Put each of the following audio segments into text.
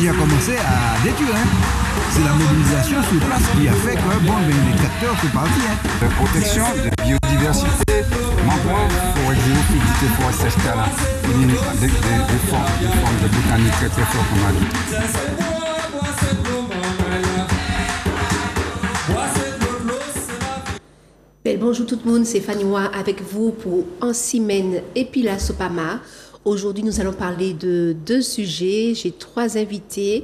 a commencé à détruire. Hein. C'est la mobilisation sur place qui a fait que les capteurs sont partis. Hein. La protection de la biodiversité, mangrove, forêt géophytique, forêt sèche-là, des formes de botanique très très fortes comme on a dit. Bonjour tout le monde, c'est Faniwa avec vous pour Ansimène et puis la Sopama. Aujourd'hui, nous allons parler de deux sujets. J'ai trois invités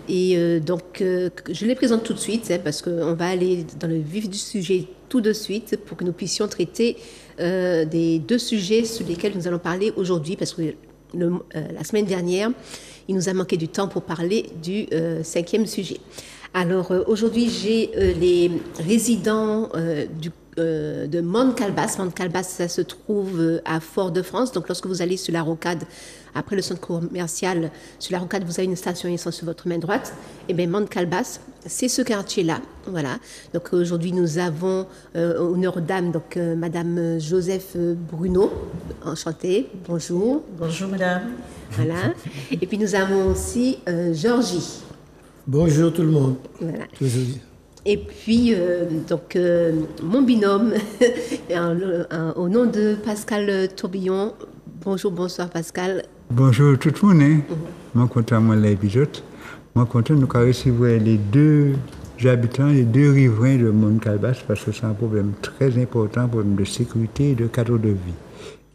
et je les présente tout de suite parce qu'on va aller dans le vif du sujet tout de suite pour que nous puissions traiter des deux sujets sur lesquels nous allons parler aujourd'hui parce que la semaine dernière, il nous a manqué du temps pour parler du cinquième sujet. Alors aujourd'hui, j'ai les résidents de Mont-Calebasse. Mont-Calebasse, ça se trouve à Fort-de-France. Donc, lorsque vous allez sur la rocade, après le centre commercial, sur la rocade, vous avez une station essence sur votre main droite. Et bien, Mont-Calebasse, c'est ce quartier-là. Voilà. Donc, aujourd'hui, nous avons honneur d'âme, donc Madame Joseph Bruno. Enchantée. Bonjour. Bonjour, Madame. Voilà. Et puis, nous avons aussi Georgie. Bonjour tout le monde. Voilà. Et puis, mon binôme, au nom de Pascal Tourbillon. Bonjour, bonsoir Pascal. Bonjour tout le monde. Hein. Moi, content de l'épisode. Moi, content de nous recevoir les deux habitants, les deux riverains de Mont-Calebasse, parce que c'est un problème très important, un problème de sécurité et de cadre de vie.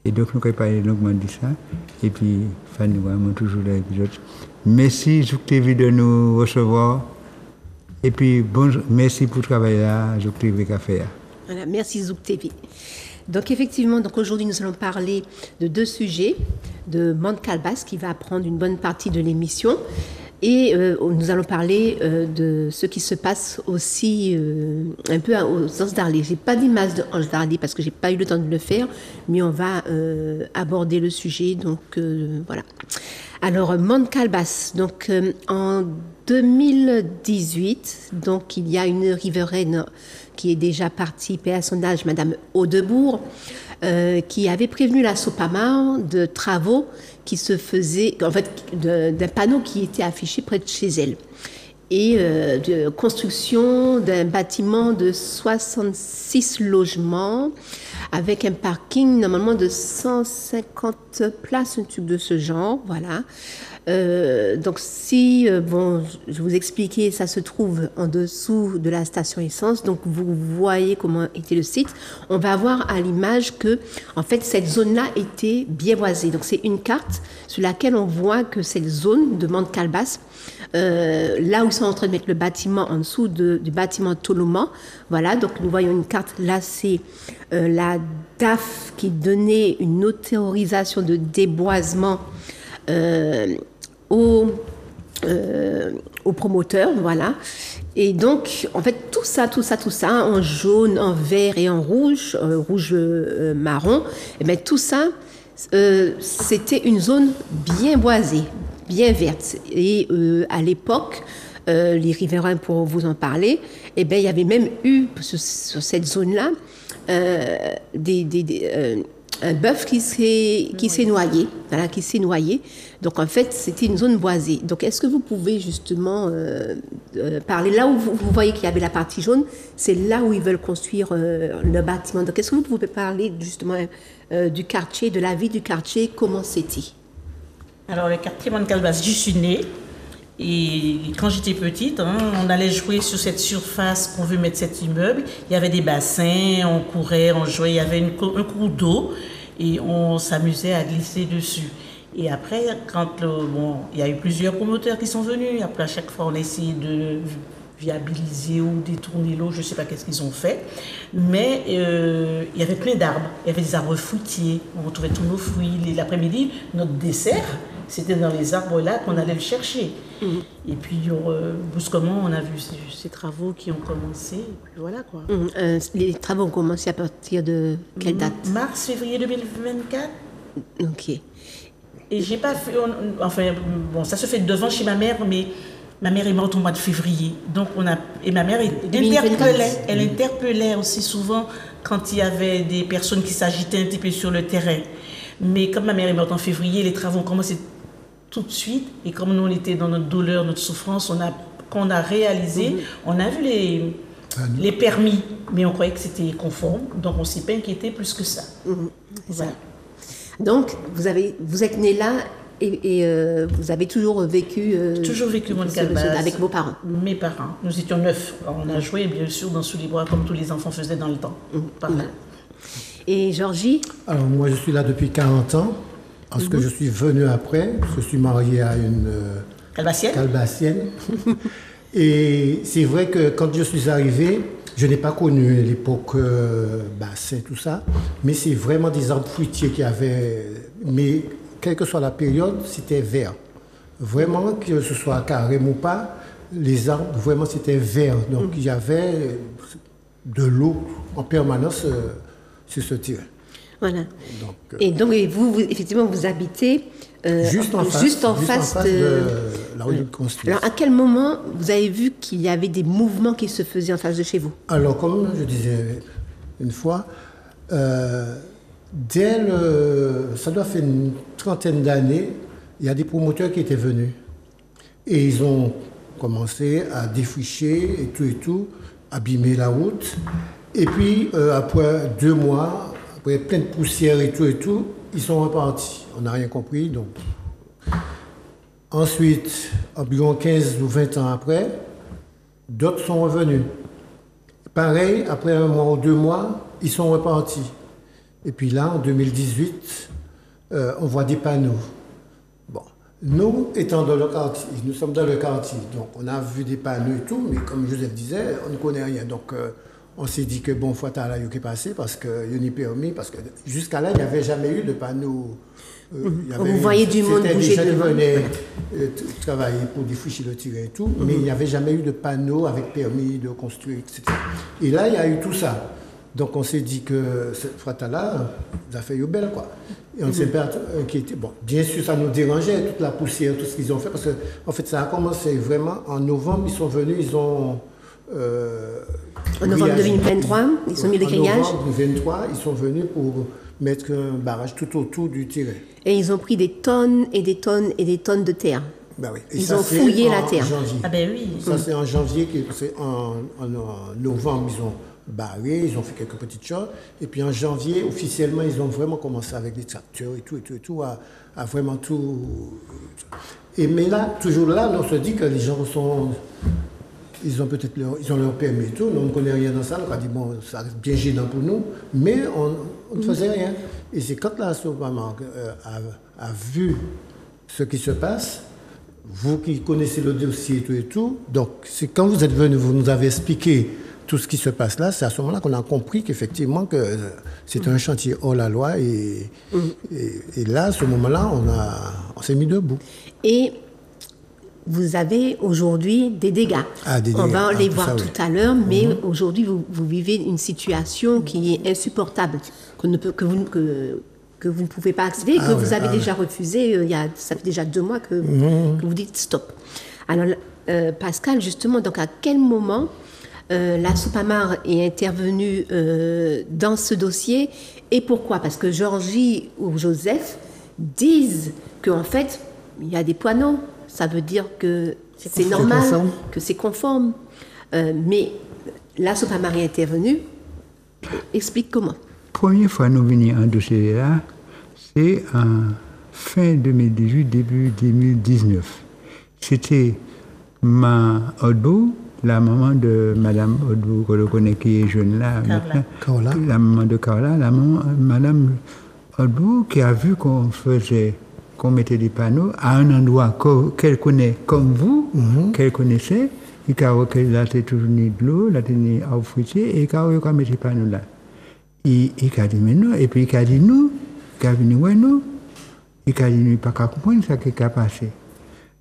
Et donc, nous avons parlé longuement de ça. Et puis, Fanny, moi, toujours l'épisode. Merci, Zouk TV, de nous recevoir. Et puis, merci pour le travail là, Zouk TV qu'a fait. Voilà, merci Zouk TV. Donc, effectivement, aujourd'hui, nous allons parler de deux sujets, de Mont-Calebasse, qui va prendre une bonne partie de l'émission. Et nous allons parler de ce qui se passe aussi un peu aux Anses d'Arlé. Je n'ai pas d'image de Anses d'Arlé parce que je n'ai pas eu le temps de le faire, mais on va aborder le sujet. Donc, voilà. Alors, Mont-Calebasse, donc en 2018, donc il y a une riveraine qui est déjà partie, paix à son âge, Madame Audebourg, qui avait prévenu la Sopama de travaux qui se faisaient, en fait, d'un panneau qui était affiché près de chez elle. Et de construction d'un bâtiment de 66 logements avec un parking normalement de 150 places, un truc de ce genre, voilà. Donc si, je vous expliquais, ça se trouve en dessous de la station essence, donc vous voyez comment était le site. On va voir à l'image que, en fait, cette zone-là était bien boisée. Donc c'est une carte sur laquelle on voit que cette zone de Mont-Calebasse, là où ils sont en train de mettre le bâtiment en dessous du bâtiment Toloma, voilà, donc nous voyons une carte, là c'est la DAF qui donnait une autorisation de déboisement aux promoteurs, voilà. Et donc, en fait, tout ça, en jaune, en vert et en rouge, marron, et bien tout ça, c'était une zone bien boisée, bien verte. Et à l'époque, les riverains, pour vous en parler, et bien il y avait même eu sur cette zone-là un bœuf qui s'est noyé, voilà, qui s'est noyé. Donc en fait, c'était une zone boisée. Donc est-ce que vous pouvez justement parler là où vous voyez qu'il y avait la partie jaune, c'est là où ils veulent construire le bâtiment. Donc est-ce que vous pouvez parler justement du quartier, de la vie du quartier, comment c'était? Alors le quartier Mont-Calebasse, j'y suis née. Et quand j'étais petite, on allait jouer sur cette surface qu'on veut mettre cet immeuble. Il y avait des bassins, on courait, on jouait, il y avait un cours d'eau et on s'amusait à glisser dessus. Et après, il y a eu plusieurs promoteurs qui sont venus. Après, à chaque fois, on a essayé de viabiliser ou détourner l'eau, je ne sais pas qu'est-ce qu'ils ont fait. Mais il y avait plein d'arbres. Il y avait des arbres fruitiers. On retrouvait tous nos fruits. L'après-midi, notre dessert, c'était dans les arbres là qu'on allait le chercher. Et puis, brusquement, on a vu ces travaux qui ont commencé. Et puis voilà quoi. Les travaux ont commencé à partir de quelle date? Mars, février 2024. Ok. Et j'ai pas fait. Ça se fait devant chez ma mère, mais ma mère est morte au mois de février. Donc et ma mère elle interpellait aussi souvent quand il y avait des personnes qui s'agitaient un petit peu sur le terrain. Mais comme ma mère est morte en février, les travaux ont commencé tout de suite. Et comme nous, on était dans notre douleur, notre souffrance, quand on a réalisé, on a vu les permis, mais on croyait que c'était conforme, donc on ne s'est pas inquiété plus que ça. Voilà. Donc, vous êtes né là et vous avez toujours vécu... Toujours vécu Mont Calebasse. Avec vos parents. Mes parents. Nous étions 9. On a joué, bien sûr, dans Sous les Bois, comme tous les enfants faisaient dans le temps. Par là. Et Georgie? Alors, moi, je suis là depuis 40 ans, parce que je suis venu après. Je suis marié à une Calbassienne. Et c'est vrai que quand je suis arrivé, je n'ai pas connu l'époque bassin, tout ça, mais c'est vraiment des arbres fruitiers qui avaient... Mais quelle que soit la période, c'était vert. Vraiment, que ce soit carême ou pas, les arbres, vraiment, c'était vert. Donc, il y avait de l'eau en permanence sur ce terrain. Voilà. Et donc, vous, effectivement, vous habitez juste en face de la rue de Construire. Alors, à quel moment vous avez vu qu'il y avait des mouvements qui se faisaient en face de chez vous? Alors, comme je disais une fois, ça doit faire une trentaine d'années, il y a des promoteurs qui étaient venus. Et ils ont commencé à défricher et tout, abîmer la route. Et puis, après 2 mois, après plein de poussière et tout, ils sont repartis. On n'a rien compris, donc. Ensuite, environ 15 ou 20 ans après, d'autres sont revenus. Pareil, après 1 mois ou 2 mois, ils sont repartis. Et puis là, en 2018, on voit des panneaux. Bon, nous, étant dans le quartier, nous sommes dans le quartier, donc on a vu des panneaux et tout, mais comme Joseph disait, on ne connaît rien. Donc, on s'est dit que bon, faut aller là qui est passé parce qu'il y a permis, parce que jusqu'à là, il n'y avait jamais eu de panneaux. Vous voyez du monde bouger. C'était des gens qui venaient travailler pour défricher le terrain et tout, mais il n'y avait jamais eu de panneaux avec permis de construire, etc. Et là, il y a eu tout ça. Donc, on s'est dit que cette frata-là, ça fait eu belle, quoi. Et on s'est pas inquiété. Bon, bien sûr, ça nous dérangeait, toute la poussière, tout ce qu'ils ont fait, parce que, en fait, ça a commencé vraiment en novembre. Ils sont venus, ils ont. En novembre 2023, ils ont mis les grillages. En novembre 2023, ils sont venus pour mettre un barrage tout autour du terrain. Et ils ont pris des tonnes et des tonnes et des tonnes de terre. Ben oui. Et ils ça, ont fouillé la terre. Janvier. Ah ben oui. Ça, c'est en janvier, en novembre, ils ont barré, ils ont fait quelques petites choses. Et puis en janvier, officiellement, ils ont vraiment commencé avec des tracteurs et tout, à vraiment tout. Mais là, toujours là, on se dit que les gens sont. Ils ont peut-être leur permis et tout, nous on ne connaît rien dans ça, on a dit bon, ça reste bien gênant pour nous, mais on ne faisait rien. Et c'est quand la Sopamark a vu ce qui se passe, vous qui connaissez le dossier et tout, donc c'est quand vous êtes venu, vous nous avez expliqué tout ce qui se passe là, c'est à ce moment-là qu'on a compris qu'effectivement que c'est un chantier hors la loi et là, à ce moment-là, on s'est mis debout. Et vous avez aujourd'hui des dégâts. On va les voir tout à l'heure, mais aujourd'hui, vous vivez une situation qui est insupportable, que vous ne pouvez pas accéder, que vous avez déjà refusé. Ça fait déjà 2 mois que vous dites stop. Alors, Pascal, justement, donc à quel moment la Sopamark est intervenue dans ce dossier et pourquoi? Parce que Georgie ou Joseph disent qu'en fait, il y a des panneaux. Ça veut dire que c'est normal, que c'est conforme. Mais la Sopamark est intervenue. Explique comment. Première fois nous venons en dossier là, c'est en fin 2018, début 2019. C'était ma Odbou, la maman de Madame Odbou, que je connais qui est jeune là, maintenant, la maman de Carla, la maman, Madame Odbou, qui a vu qu'on mettait des panneaux à un endroit qu'elle connaît comme vous, qu'elle connaissait, et qu'elle a toujours de l'eau, elle a tenu à fruitier, et qu'elle a mis des panneaux là. Il a dit, mais non, et puis il a dit, nous, il a venu, ouais, nous, il a dit, nous, pas qu'à comprendre ce qui a passé.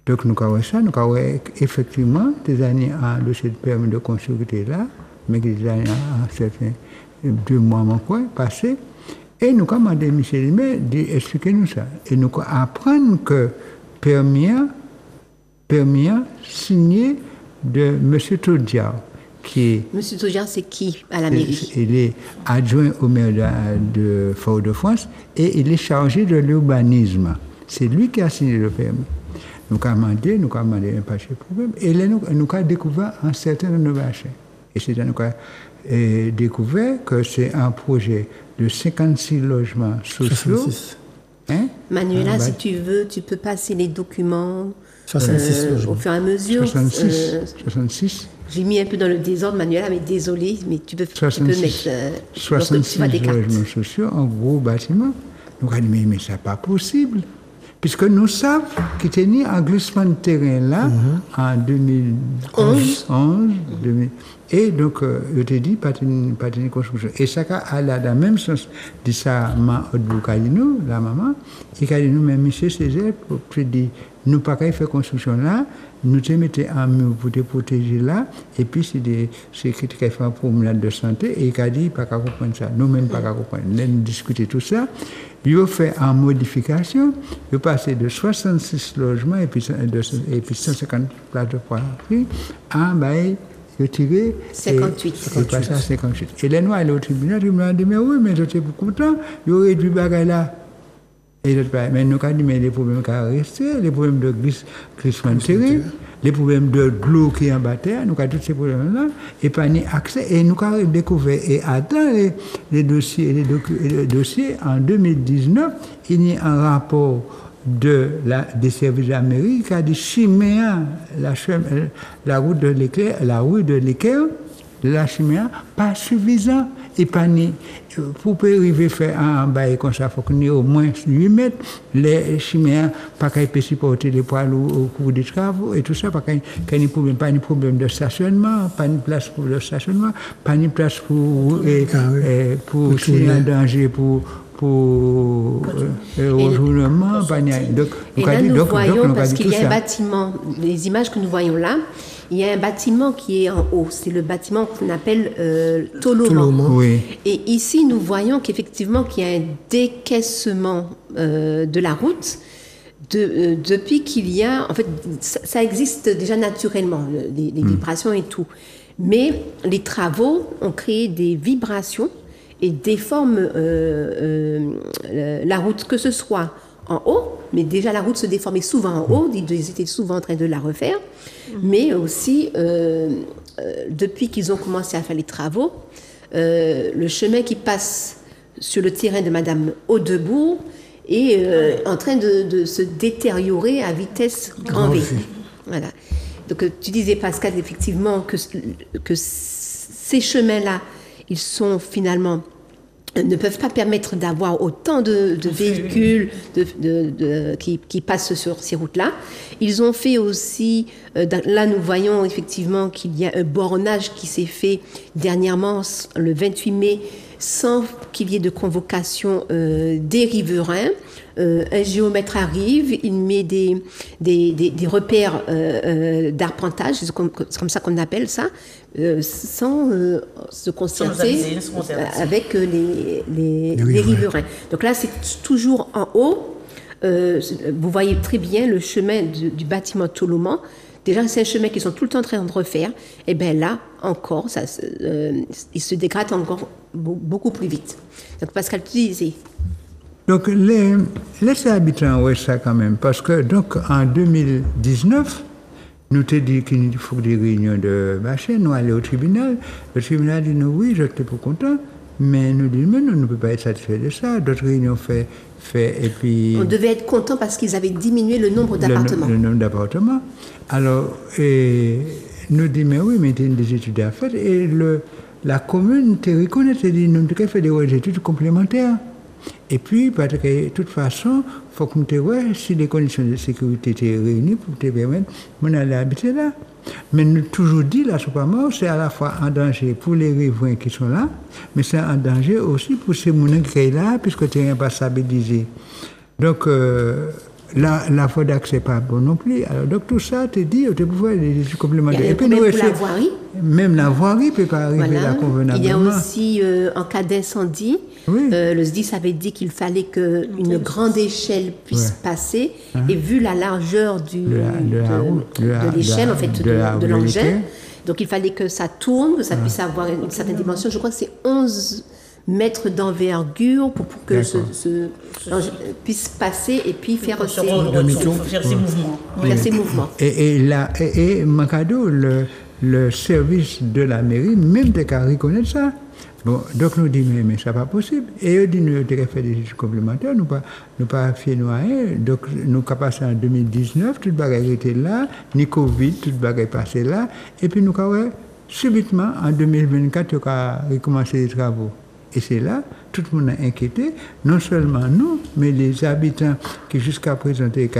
Donc, nous avons ça, nous avons effectivement des années à dossier de permis de construire là, mais des années à certains 2 mois, passés. Et nous avons demandé à Michel Limé d'expliquer-nous ça. Et nous apprenons que permis signé de M. Todiao, qui est... M. Todiao, c'est qui à la mairie? Il est adjoint au maire de Fort-de-France et il est chargé de l'urbanisme. C'est lui qui a signé le permis. nous avons demandé un paquet de problèmes. Et là, nous avons découvert un certain innovation. Et c'est nous avons découvert que c'est un projet de 56 logements sociaux. 66. Hein? Manuela, si tu veux, tu peux passer les documents 66 logements. au fur et à mesure. 66. J'ai mis un peu dans le désordre, Manuela, mais désolé, mais tu peux mettre 66 logements sociaux, en gros bâtiment. Nous avons dit, mais ça n'est pas possible. Puisque nous savons qu'il était né un glissement de terrain là, en 2011. Et donc, je t'ai dit, pas de construction. Et ça a dans le même sens, dit ça, la maman, et a dit, nous, mais monsieur Césaire, pour te dire, nous pas qu'à faire construction là, nous te mettons en mur pour te protéger là, et puis c'est qui fait un promenade de santé, et il a dit, pas qu'à comprendre ça. Nous-mêmes, pas qu'à comprendre. Nous avons discuté tout ça. Il a fait en modification, il a passé de 66 logements et puis 150 places de poitrine à il a tiré 58. Il passé à 58. Et les noirs, au tribunal, il m'a dit, mais oui, mais j'étais pour content, il aurait dû bagaille là. Et mais nous avons dit, mais les problèmes qui restent, les problèmes de glissement de terrain, les problèmes de l'eau qui est en bataille, nous avons tous ces problèmes-là, et pas ni accès. Et nous avons découvert, et attends les dossiers, en 2019, il y a un rapport des services d'Amérique qui a dit Chiméen, la route de l'équerre, de la Chiméen, pas suffisant. Et pas ni, pour arriver à faire un bail comme ça, il faut qu'il y ait au moins 8 mètres. Les Chiméens, pas qu'ils puissent supporter les poids lourds au cours des travaux et tout ça, pas de problème de stationnement, pas de place pour le stationnement, pas de place pour s'il y a un danger pour retournement. Et là, nous voyons, parce qu'il y a un bâtiment, les images que nous voyons là, il y a un bâtiment qui est en haut. C'est le bâtiment qu'on appelle Toloman. Oui. Et ici, nous voyons qu'effectivement, qu'il y a un décaissement de la route depuis qu'il y a... En fait, ça existe déjà naturellement, les vibrations et tout. Mais les travaux ont créé des vibrations et déforment la route, que ce soit en haut, mais déjà la route se déformait souvent en haut, ils étaient souvent en train de la refaire, mais aussi depuis qu'ils ont commencé à faire les travaux, le chemin qui passe sur le terrain de Madame Audebourg est en train de se détériorer à vitesse grand V. Voilà. Donc tu disais, Pascal, effectivement que ces chemins-là, ils sont finalement ne peuvent pas permettre d'avoir autant de véhicules qui passent sur ces routes-là. Ils ont fait aussi, là nous voyons effectivement qu'il y a un bornage qui s'est fait dernièrement, le 28 mai, sans qu'il y ait de convocation des riverains. Un géomètre arrive, il met des repères d'arpentage, c'est comme ça qu'on appelle ça, sans se concerter avec les riverains. Donc là, c'est toujours en haut. Vous voyez très bien le chemin du bâtiment Toloman. Déjà, c'est un chemin qu'ils sont tout le temps en train de refaire. Et bien là, encore, il se dégrade encore beaucoup plus vite. Donc, Pascal, tu disais... Donc, les habitants, oui, ça quand même. Parce que, donc, en 2019, nous t'ai dit qu'il faut des réunions de machin, nous allons au tribunal. Le tribunal dit, nous, oui, je n'étais pas content. Mais nous disons, mais nous ne pouvons pas être satisfaits de ça. D'autres réunions fait, et puis... On devait être content parce qu'ils avaient diminué le nombre d'appartements. Le nombre d'appartements. Alors, nous disons, mais oui, mais il y a des études à faire. Et la commune te reconnaît, te dit, nous devons faire des études complémentaires. Et puis, parce que de toute façon, il faut que nous te voyons si les conditions de sécurité étaient réunies pour te permettre d'aller habiter là. Mais nous toujours dit, la Sopamor, c'est à la fois un danger pour les riverains qui sont là, mais c'est un danger aussi pour ces gens qui sont là, puisque tu n'es pas stabilisé. Donc, la voie d'accès n'est pas bonne non plus. Alors, donc, tout ça, tu dis, tu peux faire des études complémentaires. Il y a et puis, pour la voirie. Même la voirie ne peut pas arriver là convenablement. Il y a aussi, en cas d'incendie, le SDIS avait dit qu'il fallait qu'une grande échelle puisse passer. Et vu la largeur de l'échelle, en fait, de l'engin, donc il fallait que ça tourne, que ça puisse avoir une certaine dimension. Je crois que c'est 11 mettre d'envergure pour que puisse passer et puis faire ses mouvements. Faire ses mouvements. Et là, Macado, le service de la mairie, même des cas reconnaître ça. Bon, donc nous disons, mais ça n'est pas possible. Et eux disent, nous devons faire des études complémentaires, nous pas fier nous à rien. Donc nous avons passé en 2019, tout le bagage était là, ni Covid, tout le bagage est passé là. Et puis nous avons subitement, en 2024, nous avons recommencé les travaux. Et c'est là, tout le monde a inquiété, non seulement nous, mais les habitants qui jusqu'à présent étaient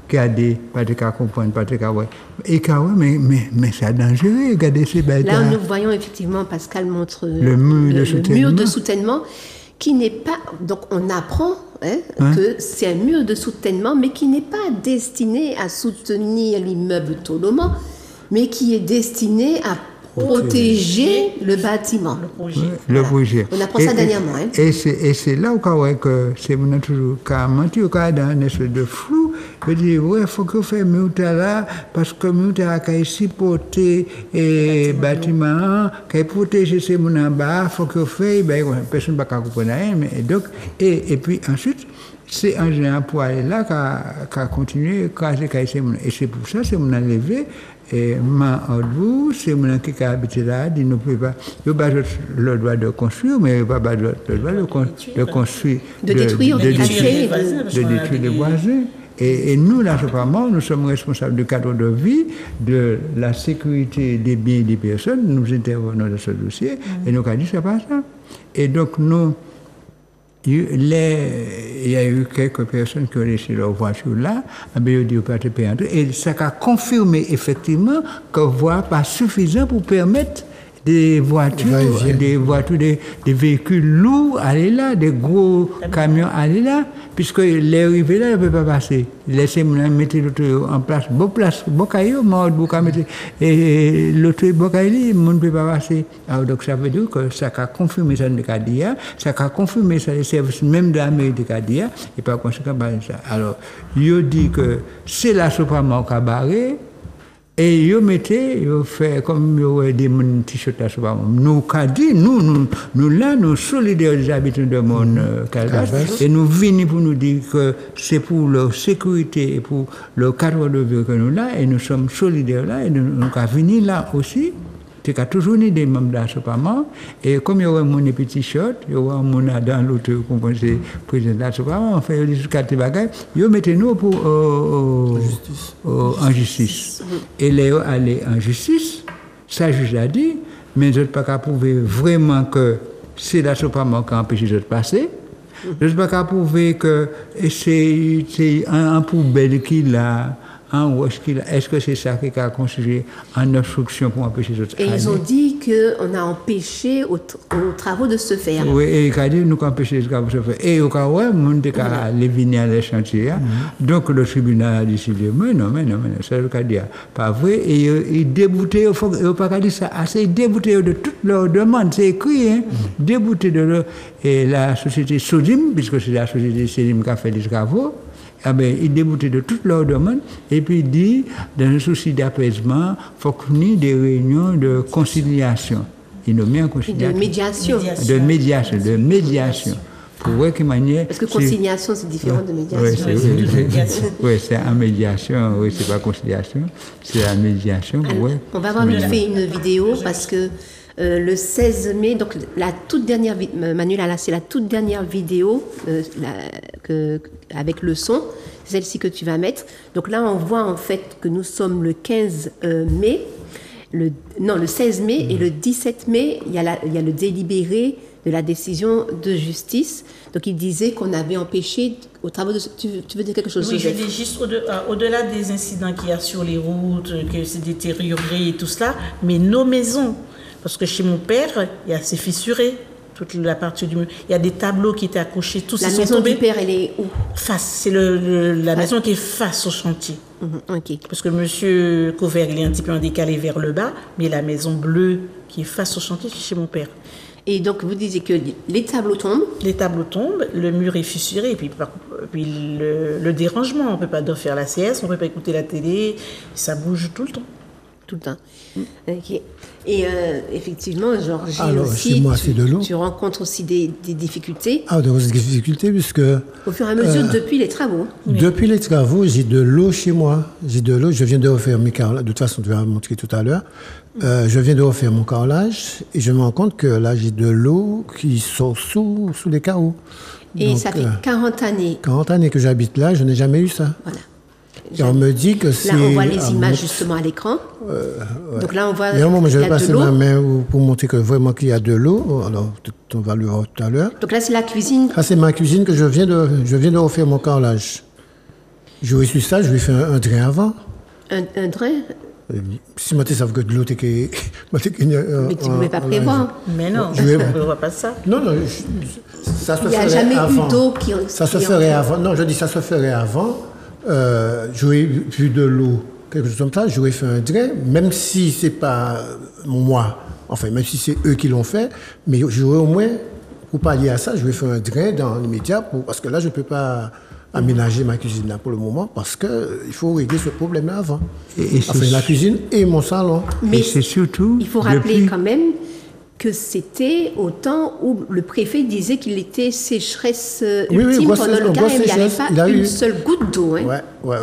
regardés, pas de cas comprendre, pas de cas ouais. Et mais c'est dangereux, regardez ces bêtes. Là, nous voyons effectivement, Pascal montre le mur de soutènement qui n'est pas. Donc, on apprend que c'est un mur de soutènement, mais qui n'est pas destiné à soutenir l'immeuble Toloman, mais qui est destiné à protéger le bâtiment. Le projet. On apprend ça dernièrement. Et c'est là où que c'est toujours menti, dans une espèce de flou. Je dis, ouais, il faut que vous fassiez Mouta là, parce que Mouta a supporté le bâtiment, qui a protégé ces gens en bas, il faut que vous fassiez, personne ne va comprendre rien. Et puis ensuite, c'est un géant pour aller là qui a continué à craser ces gens. Et c'est pour ça que c'est mon levé. Et Maudou, c'est mon qui a habité là, dit nous pouvons pas, il n'y a pas le droit de construire, mais il n'y a pas le droit de construire, de détruire les voisins. Et nous, là, nous sommes responsables du cadre de vie, de la sécurité des biens et des personnes. Nous intervenons dans ce dossier et nous avons dit c'est pas ça. Et donc, il y a eu quelques personnes qui ont laissé leur voiture là, ils ont dit pas te payer entrer. Et ça a confirmé effectivement que la voie n'est pas suffisante pour permettre des voitures, des véhicules lourds aller là, des gros camions aller là, puisque les arrivées là, ils ne peuvent pas passer. Laissez-moi mettre l'auto en place, bon caillou, et l'auto bon caillou, on ne peut pas passer. Alors donc ça veut dire que ça a confirmé ça de Kadia, ça a confirmé ça les services même de la mairie de Kadia, et par conséquent, ça. Alors, il dit que c'est la Sopama qui a barré. Et ils mettaient, ils fait comme des t-shirts à Sopama. Nous, nous solidaires des habitants de mon Caldas, et nous venons pour nous dire que c'est pour leur sécurité et pour le cadre de vie que nous là, et nous sommes solidaires là, et nous avons venir là aussi. C'est a toujours des membres de la Sopama, et comme il y aura mon petit short, il y aura mon dans l'autre, comme c'est président de la Sopama, on fait des quatre bagages, ils mettent nous en justice. Et les aller en justice, ça juge a dit, mais je ne peux pas prouver vraiment que c'est la Sopama qui a empêché de passer. Je ne peux pas prouver que c'est un poubelle qu'il a. Est-ce que c'est ça qui a constitué en obstruction pour empêcher les autres? Et ils ont dit qu'on a empêché aux travaux de se faire. Oui, et ils ont dit nous empêché les travaux de se faire. Et au cas où, on a les venir à les chantiers. Donc le tribunal a décidé, mais non, c'est le cas de pas vrai. Et ils déboutent, il ne faut pas dire ça, assez déboutés de toutes leurs demandes, c'est écrit, déboutés de la société Sodim, puisque c'est la société Sodim qui a fait les travaux. Il déboutait de toutes leurs demandes et puis il dit, dans un souci d'apaisement, il faut qu'on ait des réunions de conciliation. Il nous met en conciliation. De médiation. Pour voir quelle manière. Parce que conciliation, c'est différent de médiation. Oui, c'est en médiation, oui, c'est pas conciliation, c'est la médiation. Alors, on va avoir fait une vidéo parce que le 16 mai, donc la toute dernière, Manuela, c'est la toute dernière vidéo avec le son, celle-ci que tu vas mettre. Donc là, on voit en fait que nous sommes le 15 mai, le 16 mai et le 17 mai, il y a le délibéré de la décision de justice. Donc il disait qu'on avait empêché aux travaux de... Tu veux dire quelque chose? Oui, je dis juste au-delà des incidents qu'il y a sur les routes, que c'est détérioré et tout cela, mais nos maisons... Parce que chez mon père, c'est fissuré, toute la partie du mur. Il y a des tableaux qui étaient accrochés, tous la maison du père, elle est où? Face, c'est la maison qui est face au chantier. Okay. Parce que M. Couvert, il est un petit peu en décalé vers le bas, mais la maison bleue qui est face au chantier, c'est chez mon père. Et donc, vous disiez que les tableaux tombent? Les tableaux tombent, le mur est fissuré, et puis le dérangement, on ne peut pas faire la sieste, on ne peut pas écouter la télé, ça bouge tout le temps. tout le temps. Ok. Et effectivement, Georgie Alors, aussi, chez moi, c'est de l'eau. tu rencontres aussi des difficultés Ah, des difficultés, puisque au fur et à mesure depuis les travaux. depuis les travaux, j'ai de l'eau chez moi. J'ai de l'eau. Je viens de refaire mes carrelages. De toute façon, tu vas montrer tout à l'heure. Je viens de refaire mon carrelage et je me rends compte que là, j'ai de l'eau qui sort sous les carreaux. Et Donc, ça fait 40 années. 40 années que j'habite là, je n'ai jamais eu ça. Voilà. Et on me dit que c'est... Là, on voit les à images Mont- justement à l'écran. Donc là, on voit Il y a un moment, je qu'il y vais a de passer l'eau. ma main pour montrer que vraiment qu'il y a de l'eau. Alors, on va le voir tout à l'heure. Donc là, c'est la cuisine. Ça, c'est ma cuisine que je viens de refaire mon carrelage. J'aurais su ça, je lui ai fait un drain avant. Un drain. Si moi, tu savais que de l'eau, t'es que... Mais tu ne pouvais pas prévoir. Mais non, Je vais- on ne voit pas ça. Non, ça se Il n'y a ferait jamais avant. eu d'eau qui... Ça se qui ferait entre. avant. Non, je dis ça se ferait avant. J'aurais vu de l'eau, quelque chose comme ça, j'aurais fait un drain, même si c'est pas moi, enfin, même si c'est eux qui l'ont fait, mais j'aurais au moins, pour pallier à ça, j'aurais fait un drain dans l'immédiat, parce que là, je ne peux pas aménager ma cuisine là pour le moment, parce qu'il faut régler ce problème-là avant. Et Enfin, la cuisine et mon salon. Mais Et c'est surtout... il faut rappeler depuis- quand même que c'était au temps où le préfet disait qu'il était sécheresse Oui, ultime grosse pendant le sécheresse, carême. Il n'y avait sécheresse. Il a pas eu- une seule goutte d'eau. Hein. Ouais.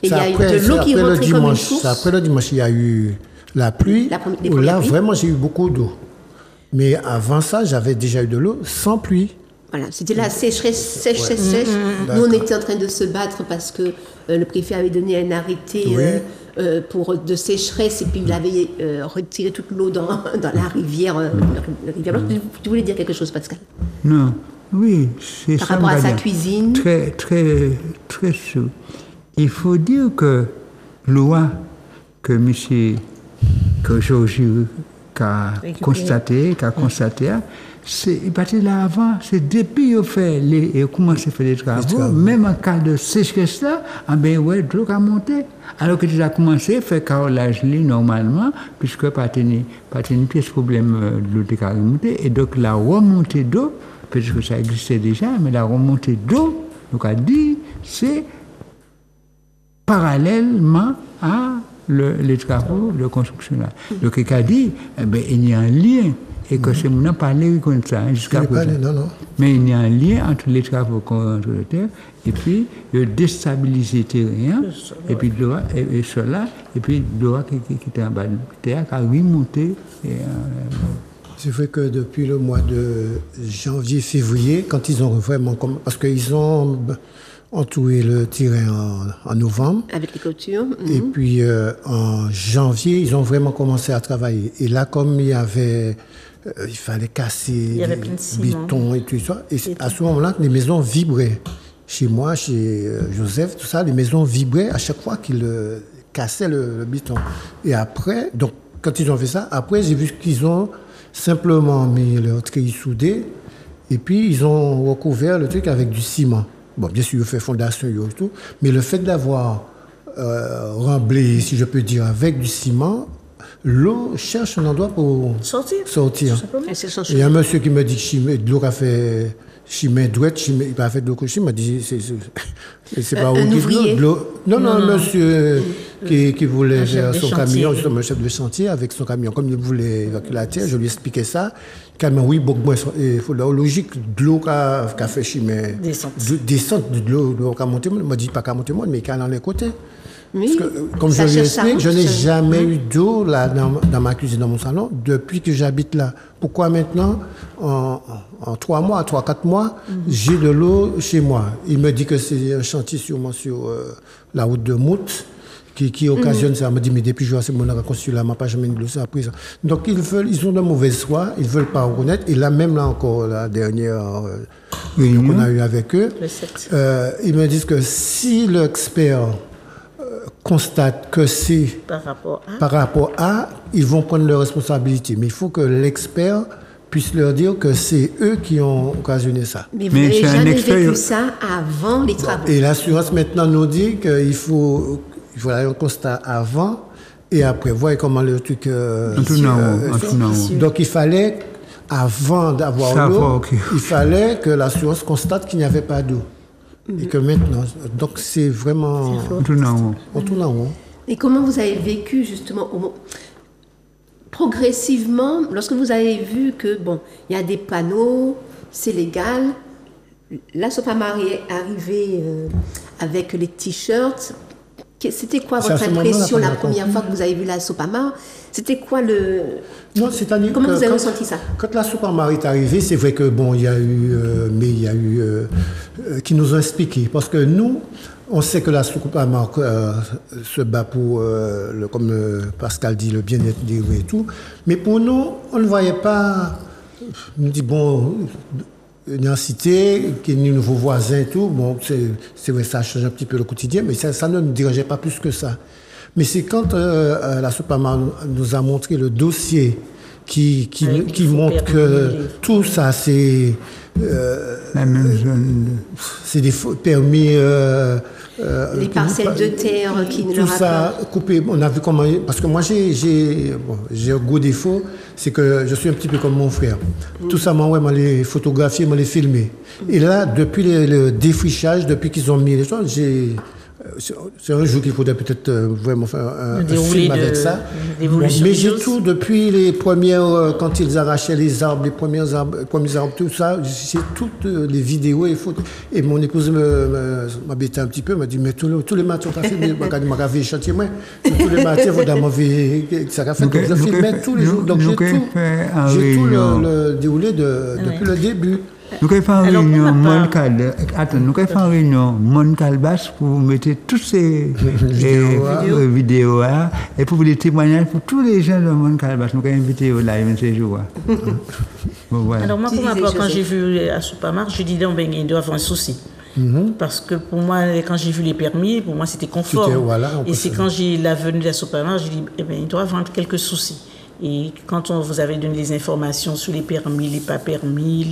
Et il y a eu de l'eau qui c'est après le rentrait comme une dimanche. source. C'est après le dimanche, il y a eu la pluie. Les où premières là, pluies. vraiment, j'ai eu beaucoup d'eau. Mais avant ça, j'avais déjà eu de l'eau sans pluie. Voilà, c'était la sécheresse sèche. Nous, on était en train de se battre parce que le préfet avait donné un arrêté Oui. de sécheresse et puis il avait retiré toute l'eau dans la rivière. La rivière Blanche. Tu voulais dire quelque chose, Pascal? Non, oui, c'est Par ça. rapport à sa madame. cuisine. Très, très, très chaud. Il faut dire que loi que Georgie a constaté, c'est parti là avant, c'est depuis qu'il a commencé à faire les travaux, même en cas de sécheresse là, ben ouais, de l'eau a monté. Alors que tu as commencé à faire carrelage normalement, puisque pas tenu ce problème de l'eau qui a remonté, et donc la remontée d'eau, parce que ça existait déjà, mais la remontée d'eau, donc a dit, c'est parallèlement à les travaux de construction là. Donc il a dit, il y a un lien. Et que c'est mon parler comme ça jusqu'à présent. Non. Mais il y a un lien entre les travaux contre la terre et puis le déstabiliser terrien et puis l'eau et cela et puis l'eau qui était en bas de terre qui a remonté. C'est vrai que depuis le mois de janvier-février, quand ils ont vraiment... Parce qu'ils ont entouré le terrain en novembre. Avec les clôtures. Et puis en janvier, ils ont vraiment commencé à travailler. Et là, comme il y avait... il fallait casser y avait les plein de ciment. bétons et tout ça. Et à ce moment-là, les maisons vibraient. Chez moi, chez Joseph, tout ça, les maisons vibraient à chaque fois qu'ils cassaient le béton. Et après, donc, quand ils ont fait ça, après, j'ai vu qu'ils ont simplement mis leur treillis soudé et puis ils ont recouvert le truc avec du ciment. Bon, bien sûr, ils ont fait fondation et tout, mais le fait d'avoir remblé, si je peux dire, avec du ciment, l'eau cherche un endroit pour sortir. Il y a un monsieur qui me dit que l'eau a fait chimé douette, il m'a fait de l'eau que il m'a dit c'est pas un ouvrier. de l'eau. Non, un monsieur qui voulait faire son chantier. camion, justement, un chef de chantier avec son camion. Comme il voulait évacuer la terre, je lui expliquais ça. Calmement, oui, beaucoup moins. Il faut la logique de l'eau qu'a fait chimé. Descente de l'eau qu'a monté. Il m'a dit pas qu'à monter, mais qu'à dans les côtés. Oui, Parce que, comme je ça lui cherche sa explique, je route, n'ai ça. jamais eu d'eau là dans ma cuisine, dans mon salon, depuis que j'habite là. Pourquoi maintenant, en 3 mois, 3-4 mois, j'ai de l'eau chez moi? Il me dit que c'est un chantier sûrement sur la route de Mout qui occasionne ça. Il me dit, mais depuis que je vois ce monde à construire là, je n'ai pas jamais de l'eau, c'est après ça. Donc ils ont de mauvaises foi, ils ne veulent pas reconnaître. Et là, même là encore, la dernière réunion qu'on a eue avec eux, ils me disent que si l'expert constate que c'est par rapport à, ils vont prendre leurs responsabilités. Mais il faut que l'expert puisse leur dire que c'est eux qui ont occasionné ça. Mais vous n'avez jamais vécu ça avant les travaux. Et l'assurance maintenant nous dit qu'il faut avoir un constat avant et après. Voyez comment le truc... Donc il fallait, avant d'avoir l'eau, il fallait que l'assurance constate qu'il n'y avait pas d'eau. Et que maintenant, donc c'est vraiment... On tourne en haut. On tourne en haut. Et comment vous avez vécu justement progressivement, lorsque vous avez vu que, bon, il y a des panneaux, c'est légal, la Sopamar est arrivée avec les t-shirts. C'était quoi votre impression la première fois que vous avez vu la Sopamar? C'était quoi le... Non, c'est-à-dire comment vous avez ressenti ça? Quand la Sopamar est arrivée, c'est vrai que, bon, il y a eu... qui nous ont expliqué. Parce que nous, on sait que la Sopamar se bat pour, comme Pascal dit, le bien-être des rues et tout. Mais pour nous, on ne voyait pas... On dit, bon... une cité, qui est nouveau voisin et tout, bon, c'est vrai, ça change un petit peu le quotidien, mais ça ne nous dérangeait pas plus que ça. Mais c'est quand la Sopamar nous a montré le dossier qui montre que tout ça, c'est... la même zone. C'est des permis... les parcelles de terre qui ne tout ça coupé. On a vu comment... Parce que moi, j'ai un gros défaut, c'est que je suis un petit peu comme mon frère. Tout ça, moi, m'a les photographié, m'a les filmé. Et là, depuis le défrichage, depuis qu'ils ont mis les choses, c'est un jour qu'il faudrait peut-être vraiment faire un film avec ça. Mais j'ai tout, depuis les premières, quand ils arrachaient les arbres, les premiers arbres, tout ça, j'ai toutes les vidéos et photos. Et mon épouse m'a bêté un petit peu, m'a dit, mais tous les matins, tu as filmé, m'a fait chantier, moi. Tous les matins, il faudrait m'enlever, ça a fait. Donc je filmais tous les jours. Donc j'ai tout le déroulé depuis le début. Nous avons fait une réunion Mon Calbas pour vous mettre toutes ces vidéos et pour vous les témoignages pour tous les gens de Mon Calbas. Nous avons invité au live ces jours. Voilà. Alors moi, pour ma part, quand j'ai vu la Sopamar, je dis donc il doit avoir un souci. Parce que pour moi, quand j'ai vu les permis, pour moi c'était conforme. Et c'est quand j'ai la venue de la Sopamar, je dis il doit avoir quelques soucis. Et quand on vous avait donné les informations sur les permis, les pas permis,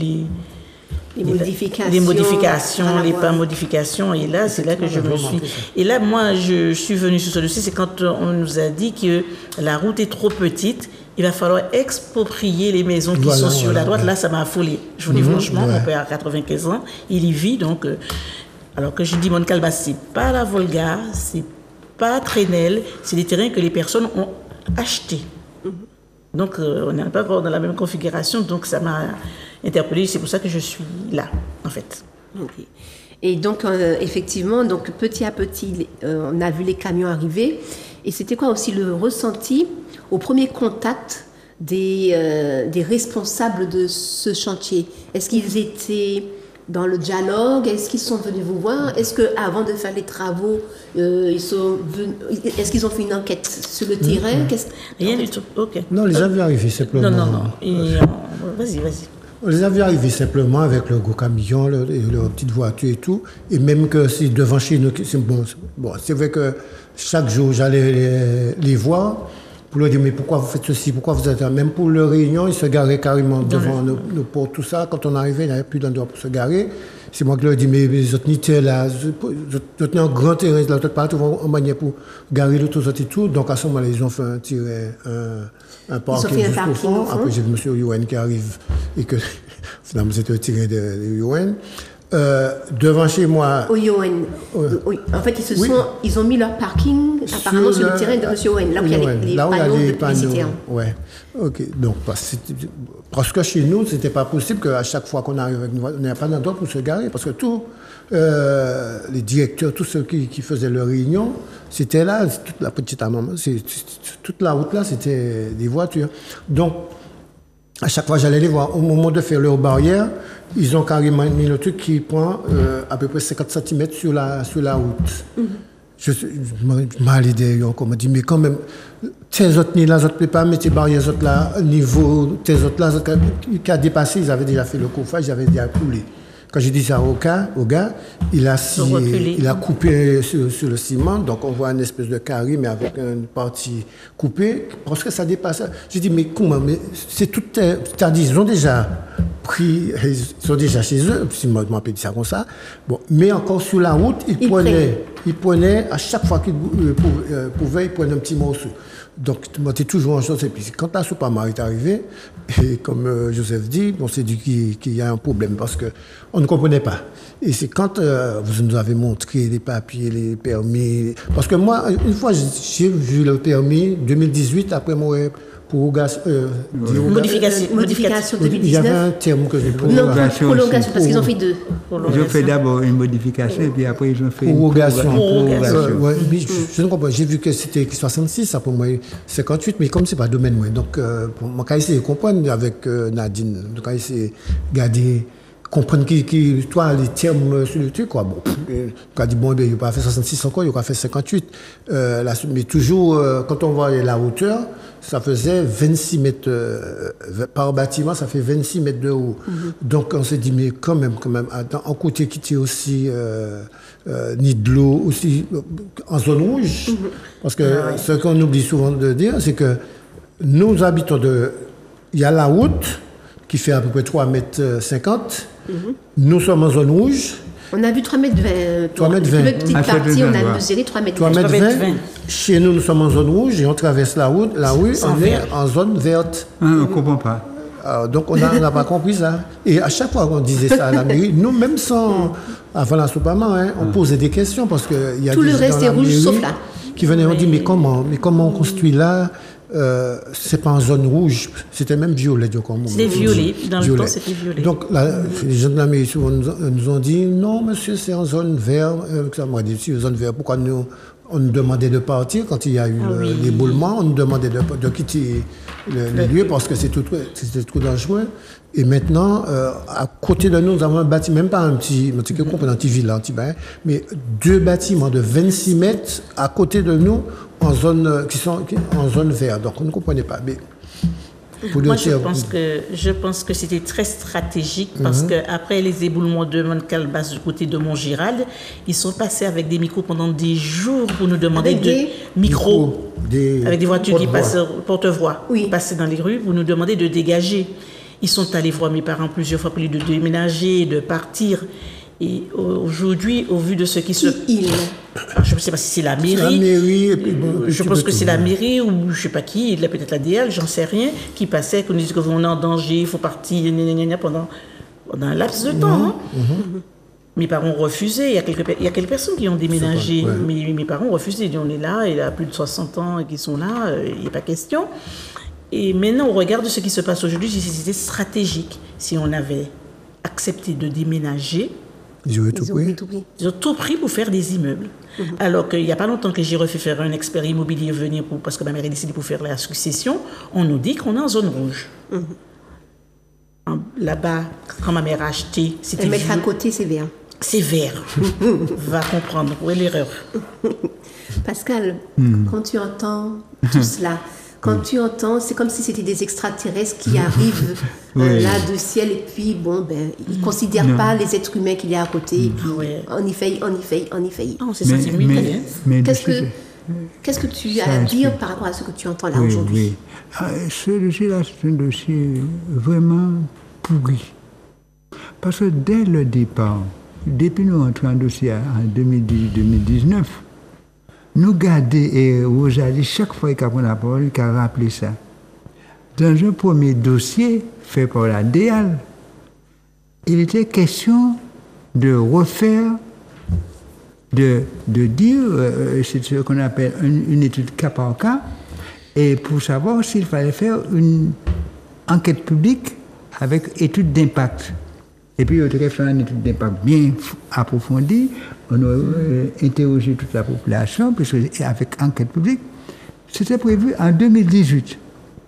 les modifications, les pas modifications, et là, c'est là que je me suis... Et là, moi, je suis venue sur ce dossier, c'est quand on nous a dit que la route est trop petite, il va falloir exproprier les maisons qui sont sur la droite. Là, ça m'a affolé. Je vous dis franchement, mon père a 95 ans, il y vit, donc... alors que je dis, Mon Calbas, c'est pas la Volga, c'est pas Trenel, c'est des terrains que les personnes ont achetés. Donc, on n'est pas encore dans la même configuration, donc ça m'a interpellée. C'est pour ça que je suis là, en fait. Okay. Et donc, effectivement, donc, petit à petit, on a vu les camions arriver. Et c'était quoi aussi le ressenti au premier contact des responsables de ce chantier? Est-ce qu'ils étaient dans le dialogue? Est-ce qu'ils sont venus vous voir? Est-ce qu'avant de faire les travaux, est-ce qu'ils ont fait une enquête sur le terrain? Rien du tout. Ok. Non, les avions arrivés simplement. Non. Vas-y. On les avait arrivés simplement avec le gros camion, leur petite voiture et tout. Et même que c'est devant chez nous, c'est vrai que chaque jour, j'allais les voir pour leur dire, mais pourquoi vous faites ceci, pourquoi vous êtes là? Même pour leur réunion, ils se garaient carrément devant nos portes, tout ça. Quand on arrivait, il n'y avait plus d'endroit pour se garer. C'est moi qui leur dis, mais les autres n'étaient là, vous tenez un grand terrain, là, tout partout, en manière pour garer l'autre et tout. Donc à ce moment-là, ils ont fait un parking jusqu'au fond. Après, j'ai vu M. Youen qui arrive et que finalement, c'était le terrain de Youen. Devant chez moi... Au Youen. Oui. En fait, ils ont mis leur parking apparemment sur le terrain de M. Youen, là où il y a les panneaux publicitaires. Ouais. Ok. Donc, parce que chez nous, c'était pas possible qu'à chaque fois qu'on arrive avec nous, on n'ait pas d'endroit pour se garer. Parce que tous les directeurs, tous ceux qui faisaient leur réunion, c'était là, toute la petite amende, toute la route là, c'était des voitures. Donc, à chaque fois, j'allais les voir. Au moment de faire leur barrière, ils ont carrément mis le truc qui prend à peu près 50 cm sur la route. Je m'allais derrière encore, je me dis, mais quand même, tes autres ni là, ne peuvent pas mettre les barrières autres là, niveau, tes autres là, qui a dépassé, ils avaient déjà fait le coffrage, ils avaient déjà coulé. Quand j'ai dit ça au gars, il a coupé sur le ciment, donc on voit une espèce de carré, mais avec une partie coupée, parce que ça dépasse. J'ai dit, mais comment? Mais c'est tout. C'est-à-dire, ils ont déjà pris, ils sont déjà chez eux, si je m'appelle ça comme ça. Bon, mais encore sur la route, ils prenaient à chaque fois qu'ils pouvaient, ils prenaient un petit morceau. Donc, moi, tu es toujours en chose. Et puis, quand la Soupama est arrivée, et comme Joseph dit, on s'est dit qu'il y a un problème parce qu'on ne comprenait pas. Et c'est quand vous nous avez montré les papiers, les permis. Parce que moi, une fois, j'ai vu le permis 2018, après moi, modification il y avait 2019. un terme que j'ai pris. Non, Prolongation prolongation, aussi. parce qu'ils ont fait deux. Ils ont fait d'abord une modification et puis après ils ont fait Prorogation. une prorogation. Ouais, mais je ne comprends pas. J'ai vu que c'était 66, après moi 58, mais comme c'est pas domaine, moi. Donc, pour moi, quand essayer de comprendre avec Nadine, donc quand essayer de garder, comprendre toi, les termes sur le truc, quoi. Bon, quand dit, bon, ben, il n'a pas fait 66 encore, il a fait 58. Mais toujours, quand on voit la hauteur, ça faisait 26 mètres par bâtiment, ça fait 26 mètres de haut. Donc on s'est dit, mais quand même, attends, en côté qui était aussi ni de l'eau, aussi en zone rouge. Parce que ce qu'on oublie souvent de dire, c'est que nous habitons il y a la route qui fait à peu près 3,50 mètres. Nous sommes en zone rouge. On a vu 3,20 mètres. 3,20 mètres. Une petite Ah, partie, on a ouais. mesuré 3,20 mètres. 3,20 mètres. 20. Chez nous, nous sommes en zone rouge et on traverse la rue, on est en zone verte. On ne comprend pas. Donc on n'a pas compris ça. Et à chaque fois qu'on disait ça à la mairie, nous, même sans, avant la Soupama, on posait des questions parce qu'il y a Tout des le gens reste dans la est rouge, mairie sauf là. qui venaient, on dit, mais comment on construit là? C'est pas en zone rouge, c'était même violet. C'était violet, dans le temps c'était violet. Donc les gens de la mairie souvent nous ont dit, non monsieur, c'est en zone verte. Ça m'a dit, si zone verte, pourquoi on nous demandait de partir quand il y a eu l'éboulement, on nous demandait de quitter le lieu parce que c'était trop dangereux. Et maintenant, à côté de nous, nous avons un bâtiment, même pas un petit villa, un petit bain, mais 2 bâtiments de 26 mètres à côté de nous, qui sont en zone verte. Donc on ne comprenait pas. Mais moi, je pense que c'était très stratégique parce qu'après les éboulements de Montcalbas du côté de Montgirald, ils sont passés avec des micros pendant des jours pour nous demander avec des voitures qui passent porte-voix, passaient dans les rues pour nous demander de dégager. Ils sont allés voir mes parents plusieurs fois pour lui de déménager, de partir. Et aujourd'hui, au vu de ce qui se... je ne sais pas si c'est la mairie. C'est la mairie. Je pense que c'est la mairie ou je ne sais pas qui, peut-être la DL, j'en sais rien, qui passait, qu'on disait qu'on est en danger, il faut partir pendant un laps de temps. Mes parents refusaient. Il y a quelques personnes qui ont déménagé. Mais mes parents refusaient. Ils disaient, on est là, il a plus de 60 ans et qui sont là, il n'y a pas question. Et maintenant, au regard de ce qui se passe aujourd'hui, c'était stratégique. Si on avait accepté de déménager, ils ont tout pris. Ils ont tout pris pour faire des immeubles. Alors qu'il n'y a pas longtemps que j'ai refait faire un expert immobilier venir parce que ma mère a décidé pour faire la succession, on nous dit qu'on est en zone rouge. Là-bas, quand ma mère a acheté, c'était Et mettre à côté, c'est vert. C'est vert. Va comprendre où est l'erreur. Pascal, quand tu entends tout cela, quand tu entends, c'est comme si c'était des extraterrestres qui arrivent là du ciel et puis ils ne considèrent pas les êtres humains qu'il y a à côté et puis on y faillit. On s'est senti mieux. Qu'est-ce que tu as à dire par rapport à ce que tu entends là aujourd'hui? Ce dossier-là, c'est un dossier vraiment pourri. Parce que dès le départ, depuis nous entrons en dossier en 2010-2019, nous gardons, et Rosalie, chaque fois qu'elle prend la parole, qu'elle rappelle ça. Dans un premier dossier fait par la DEAL, il était question de refaire, de dire, c'est ce qu'on appelle une étude cas par cas, et pour savoir s'il fallait faire une enquête publique avec étude d'impact. Et puis, on devrait faire une étude d'impact bien approfondie. On a interrogé toute la population, puisque avec enquête publique, c'était prévu en 2018.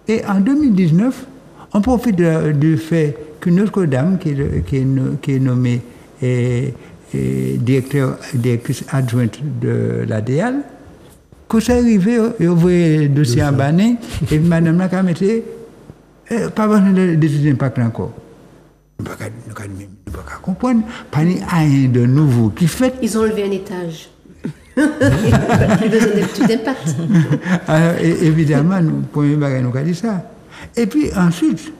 Et en 2019, on profite du fait qu'une autre dame qui est nommée directrice adjointe de la DEAL, quand c'est arrivé, il a ouvert le dossier en banné, et madame la comité, pas besoin d'étude d'impact encore. Nous ne pouvons pas comprendre. Pas rien de nouveau qui fait. Ils ont levé un étage. Il n'y a plus besoin d'études d'impact. Alors, évidemment, nous, premier bagage, nous avons dit ça. Et puis ensuite,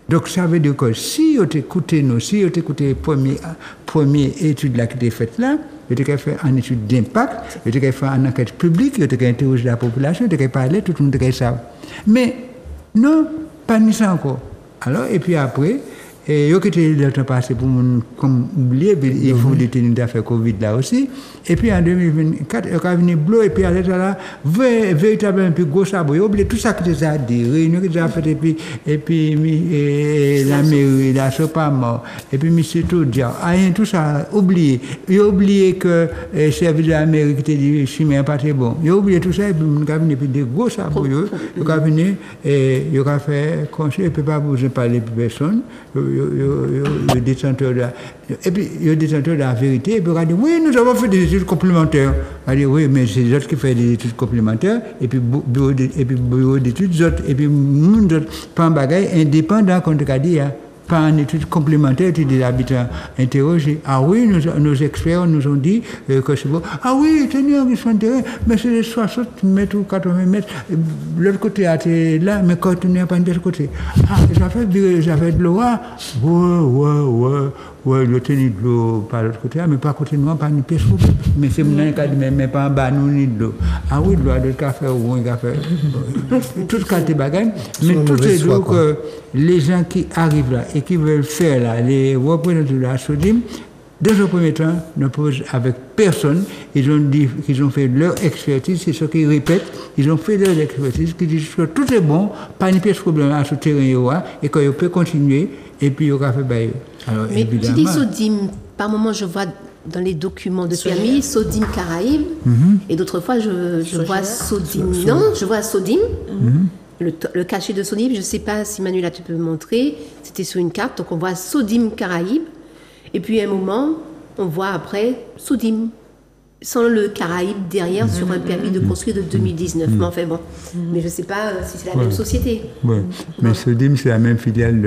Donc ça veut dire que si vous écoutez nous, si vous écoutez première étude là qui était faite là, vous avez fait une étude d'impact, vous avez fait une enquête publique, vous avez interrogé la population, vous avez parlé, tout le monde a ça. Mais non, pas ni ça encore. Alors, et puis après, il y a le temps passé pour comme oublier, il faut détenir d'affaires Covid là aussi. Et puis en 2024, il y a venu bleu, et puis à l'état là, véritablement un peu gros sabot. Il y a oublié tout ça qui était à dire, réunion qui était à faire, et puis la mairie, la Sopama, et puis M. Toudia, tout ça, oublié. Il a oublié que le service de la mairie qui était dit, chimie pas très bon. Il a oublié tout ça, et puis il a venu des gros sabots. Il a venu, il a fait conseil, il ne peut pas vous parler de personne. Le détenteur de la, et puis le détenteur de la vérité, et puis il a dit oui, nous avons fait des études complémentaires. Il a dit oui, mais c'est les autres qui font des études complémentaires, et puis bureau d'études, et puis nous autres, pas un bagage indépendant, comme tu as dit, pas en études complémentaires, des habitants interrogés. Ah oui, nos experts nous ont dit que c'est bon. Ah oui, tenez en question de terrain, mais c'est 60 mètres ou 80 mètres. L'autre côté a été là, mais quand on n'est pas de l'autre côté. Ah, ça fait de l'eau. Ouais, le tenir de l'eau par l'autre côté, mais pas côté noir, pas ni pièce. Mais c'est mon cas, mais pas en bas, nous ni de l'eau. Ah oui, de l'eau, de café ou un café. Tout cas, des bagages. Mais tout est d'eau que les gens qui arrivent là et qui veulent faire là, les représentants de la SODIM, dans un premier temps, ne posent avec personne. Ils ont dit qu'ils ont fait leur expertise, c'est ce qu'ils répètent. Ils ont fait leur expertise, qui disent que tout est bon, pas une pièce de problème à ce terrain et qu'on peut continuer et puis il y aura fait bailler. Alors, mais évidemment, tu dis SODIM, par moment je vois dans les documents de permis SODIM Caraïbes et d'autres fois je vois SODIM. Non, je vois SODIM. Le cachet de SODIM, je ne sais pas si Manuela tu peux me montrer, c'était sur une carte, donc on voit SODIM Caraïbes. Et puis à un moment, on voit après SODIM, sans le Caraïbe derrière sur un permis de construire de 2019. Mais enfin bon, mais je ne sais pas si c'est la même société. Ouais. Mais SODIM, c'est la même filiale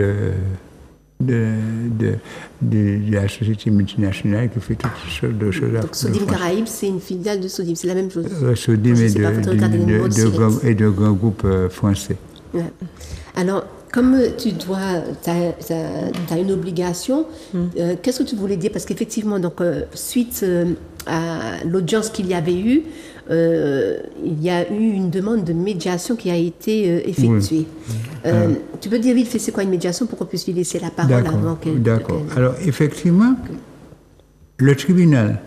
de la société multinationale qui fait toutes sortes de choses. Donc SODIM Caraïbes, c'est une filiale de SODIM, c'est la même chose. SODIM est de grands groupes français. Ouais. Alors, comme tu as une obligation, qu'est-ce que tu voulais dire? Parce qu'effectivement, donc, suite à l'audience qu'il y avait eu, il y a eu une demande de médiation qui a été effectuée. Oui. Tu peux dire vite fait c'est quoi une médiation pour qu'on puisse lui laisser la parole avant qu'elle... D'accord. Alors, effectivement, le tribunal...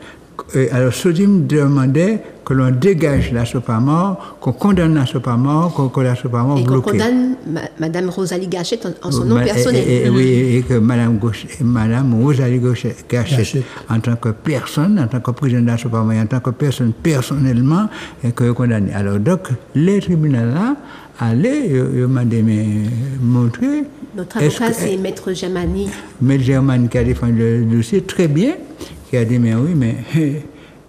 Alors, SODIM demandait que l'on dégage la Sopamor, qu'on condamne la Sopamor, qu'on la Sopamor bloquée. Et qu'on condamne Mme Rosalie Gachette en son nom personnel. Oui, et que Mme Rosalie Gachette, en tant que personne, en tant que président de la Sopamor, en tant que personne personnellement, que condamné. Alors, donc, les tribunaux là, allaient, ils m'ont montré. Notre avocat, c'est Maître Germani. Maître Germani qui a défendu le dossier très bien, qui a dit, mais oui, mais...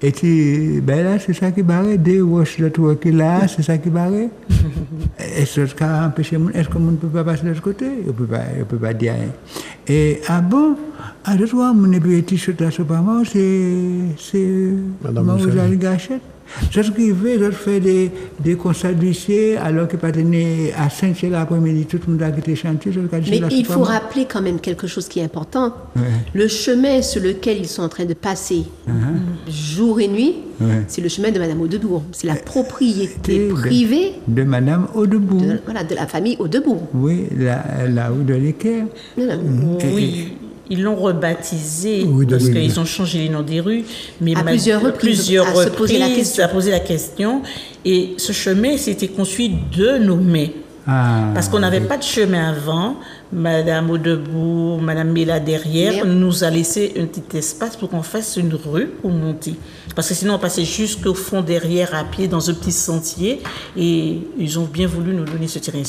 Et tu, ben là, c'est ça qui barre, des roches de toi qui là, c'est ça qui barre. Est-ce que ça a empêché, est-ce que on ne peut pas passer de l'autre côté? On ne peut pas dire rien. Et ah bon, à deux fois, mon t-shirt à ce moment, c'est Mme Rosalie Gachette. C'est ce qui fait, je fais des constats d'huissier, alors qu'il partenait à Saint-Michel l'après-midi, tout le monde a quitté chantier. Mais il faut rappeler quand même quelque chose qui est important. Ouais. Le chemin sur lequel ils sont en train de passer jour et nuit, c'est le chemin de Mme Audebourg. C'est la propriété privée de Mme Audebourg. De la famille Audebourg. Oui, la rue de l'Équerre. Oui. Ils l'ont rebaptisé parce qu'ils ont changé les noms des rues, mais à plusieurs reprises, à poser la question. Et ce chemin s'était construit de nos mains. Parce qu'on n'avait pas de chemin avant. Madame Audebourg, Madame Mela derrière nous a laissé un petit espace pour qu'on fasse une rue pour monter. Parce que sinon on passait jusqu'au fond derrière à pied dans un petit sentier et ils ont bien voulu nous donner ce terrain.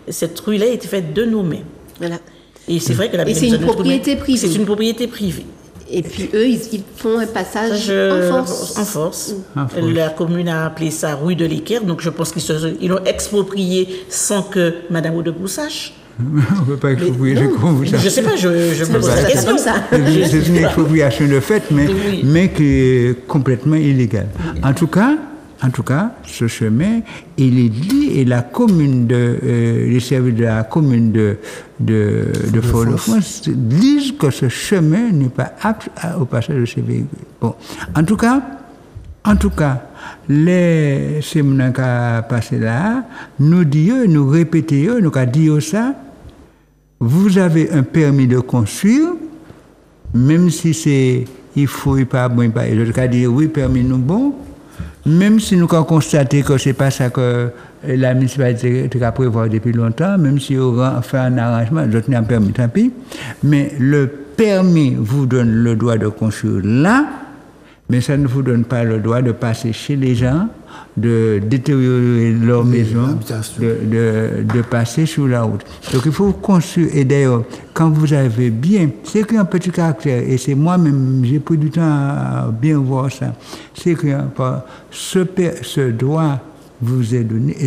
Cette rue-là était faite de nos mains. Voilà. Et c'est vrai que c'est une propriété privée. C'est une propriété privée. Et puis eux, ils font un passage en force. La commune a appelé ça rue de l'Équerre, donc je pense qu'ils l'ont exproprié sans que Mme Audebourg sache. On ne peut pas exproprier ça. Je ne sais pas, je me pose la question. C'est une expropriation de fait, mais qui est complètement illégale. En tout cas, en tout cas, ce chemin, il est dit, et la commune les services de la commune de Fort-de-France disent que ce chemin n'est pas apte au passage de ces véhicules. Bon, en tout cas, les séminaires qui ont passé là, nous disons, nous répétons, nous disons ça, vous avez un permis de construire, même si c'est, il faut, il pas bon, il pas, l'autre cas dit oui, permis nous bon, même si nous avons constaté que ce n'est pas ça que la municipalité a prévu depuis longtemps, même si on fait un arrangement, l'autre n'a pas permis, tant pis, mais le permis vous donne le droit de construire là, mais ça ne vous donne pas le droit de passer chez les gens, de détériorer leur maison, de passer sur la route. Donc il faut construire, et d'ailleurs, quand vous avez bien, c'est écrit en petit caractère, et c'est moi-même, j'ai pris du temps à bien voir ça, c'est écrit par ce droit vous est donné, et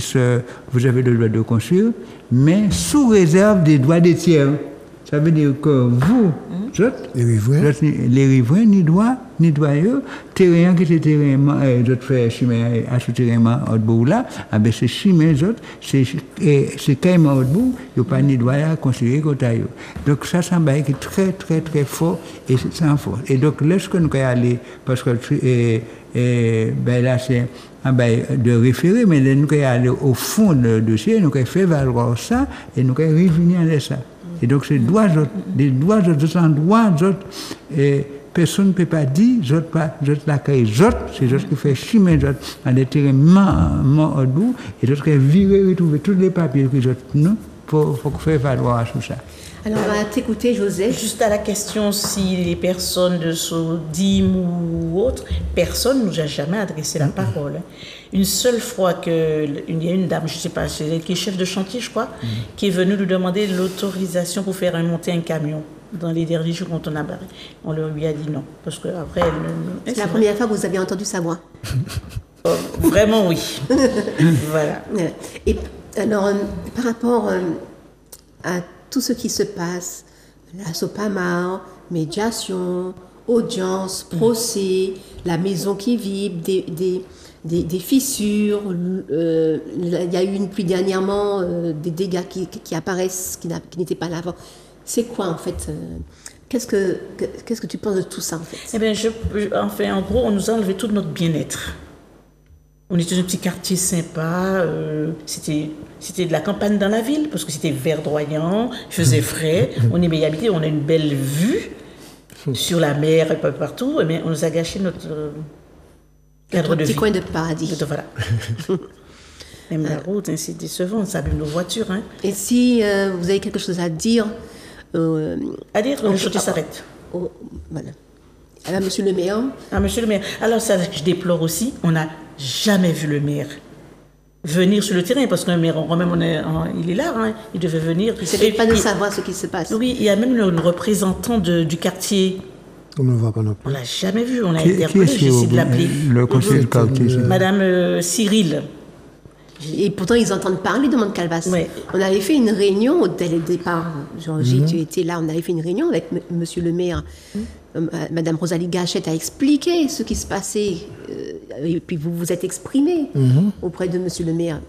vous avez le droit de construire, mais sous réserve des droits des tiers. Ça veut dire que vous, les riverains, ni droits, terrain qui était terrain, d'autres fait chemin à souterrainement au bout là, avec ces chemins autres, c'est carrément au bout, il n'y a pas ni droit à construire côté. Donc ça, c'est un bail qui est très, très, très fort et c'est sans force. Et donc, lorsque nous allons aller, parce que ben là, c'est un bail de référé, mais nous allons aller au fond du dossier, nous allons faire valoir ça et nous allons revenir à ça. Et donc, c'est des droits d'autres, et personne ne peut pas dire, d'autres l'accueil, c'est d'autres qui fait chimer, d'autres, à des terrains morts au bout, et d'autres qui virer, retrouver tous les papiers que d'autres, nous, pour faire valoir tout ça. Alors, on va t'écouter, Joseph. Juste à la question si les personnes de Sodim ou autres, personne ne nous a jamais adressé la parole. Une seule fois qu'il y a une dame, je ne sais pas, qui est chef de chantier, je crois, qui est venue nous demander l'autorisation pour faire monter un camion dans les derniers jours quand on a barré. On lui a dit non, parce qu'après... C'est la première fois que vous avez entendu sa voix. Vraiment, oui. Voilà. Et alors, par rapport à tout ce qui se passe, la SOPAMA, médiation, audience, procès, la maison qui vibre, des fissures, il y a eu une pluie dernièrement, des dégâts qui apparaissent, qui n'étaient pas là avant. C'est quoi en fait qu'est-ce que tu penses de tout ça en fait? Eh bien, en gros, on nous a enlevé tout notre bien-être. On était dans un petit quartier sympa, c'était de la campagne dans la ville, parce que c'était verdoyant, il faisait frais, on aimait y habiter, on a une belle vue sur la mer et partout, mais on nous a gâché notre cadre de vie. Petit coin de paradis. Voilà. Même la route, hein, c'est décevant, ça abîme nos voitures. Hein. Et si vous avez quelque chose à dire... le chantier s'arrête. Voilà. Alors, monsieur le maire. Ah, monsieur le maire. Alors, ça, je déplore aussi, on n'a jamais vu le maire venir sur le terrain, parce qu'un maire, quand même, il est là, hein, il devait venir. Il ne pas de savoir ce qui se passe. Oui, il y a même le représentant du quartier. On ne le voit pas non plus. On ne l'a jamais vu, on a interpellé, j'ai essayé de l'appeler. Le conseiller du quartier, Madame Cyril. Et pourtant, ils entendent parler de Montcalvasse. Ouais. On avait fait une réunion dès le départ. Georgie, tu étais là, on avait fait une réunion avec monsieur le maire. Madame Rosalie Gachette a expliqué ce qui se passait. Et puis vous vous êtes exprimé auprès de monsieur le maire.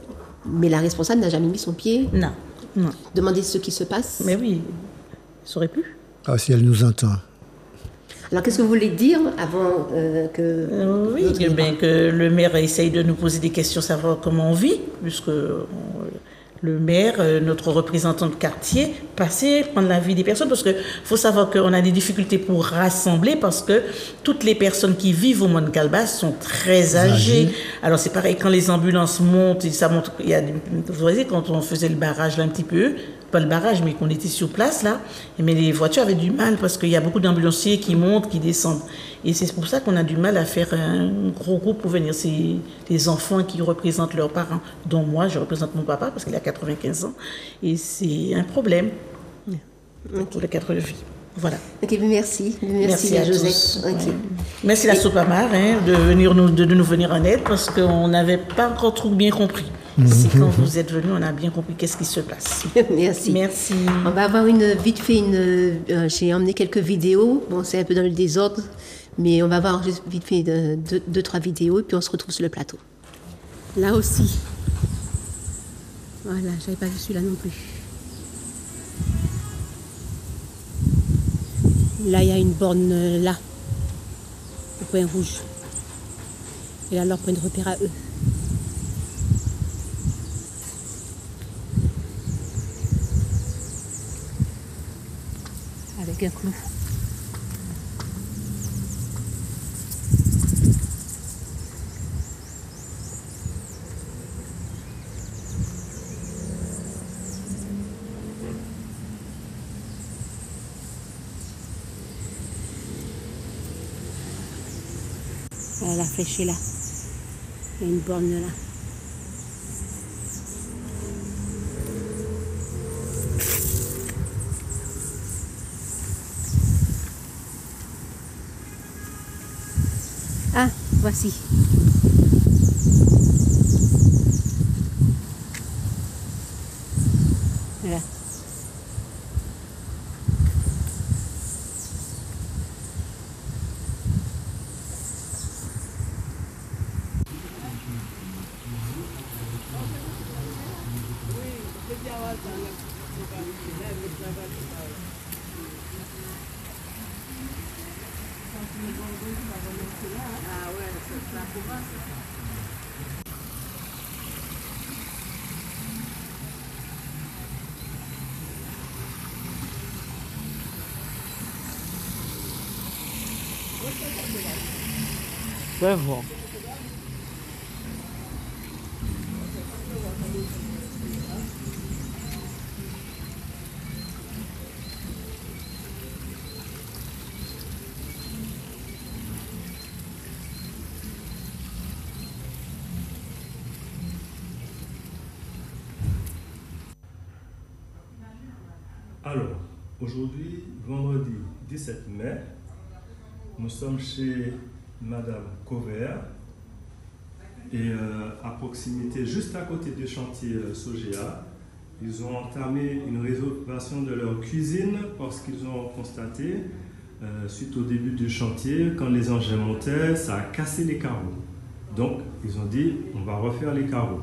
Mais la responsable n'a jamais mis son pied. Non. Demander ce qui se passe. Mais oui, ça aurait pu. Ah, si elle nous entend. Alors, qu'est-ce que vous voulez dire avant que... oui, que le maire essaye de nous poser des questions, savoir comment on vit, puisque le maire, notre représentant de quartier, passait prendre la vie des personnes, parce qu'il faut savoir qu'on a des difficultés pour rassembler, parce que toutes les personnes qui vivent au Montcalvasse sont très âgées. Alors, c'est pareil, quand les ambulances montent, ça monte, vous voyez, quand on faisait le barrage là un petit peu, pas le barrage, mais qu'on était sur place, là, mais les voitures avaient du mal parce qu'il y a beaucoup d'ambulanciers qui montent, qui descendent. Et c'est pour ça qu'on a du mal à faire un gros groupe pour venir. C'est des enfants qui représentent leurs parents, dont moi, je représente mon papa parce qu'il a 95 ans. Et c'est un problème pour le cadre de vie. Voilà. Ok, merci. Merci à Joseph. Okay. Ouais. Merci à la SOPAMA de nous venir en aide parce qu'on n'avait pas encore trop bien compris. Ici, quand vous êtes venus, on a bien compris qu'est-ce qui se passe. Merci. On va avoir j'ai emmené quelques vidéos. Bon, c'est un peu dans le désordre, mais on va avoir vite fait 2-3 vidéos et puis on se retrouve sur le plateau. Là aussi. Voilà, j'avais pas vu celui-là non plus. Là, il y a une borne là, au point rouge. Et là, leur point de repère à eux. Avec un clou. Voilà, la flèche est là. Il y a une borne là. Ah, voici. Voilà. Bravo. Alors, aujourd'hui, vendredi 17 mai, nous sommes chez Madame Couvert et à proximité, juste à côté du chantier Sogea, ils ont entamé une rénovation de leur cuisine parce qu'ils ont constaté, suite au début du chantier, quand les engins montaient, ça a cassé les carreaux. Donc, ils ont dit, on va refaire les carreaux.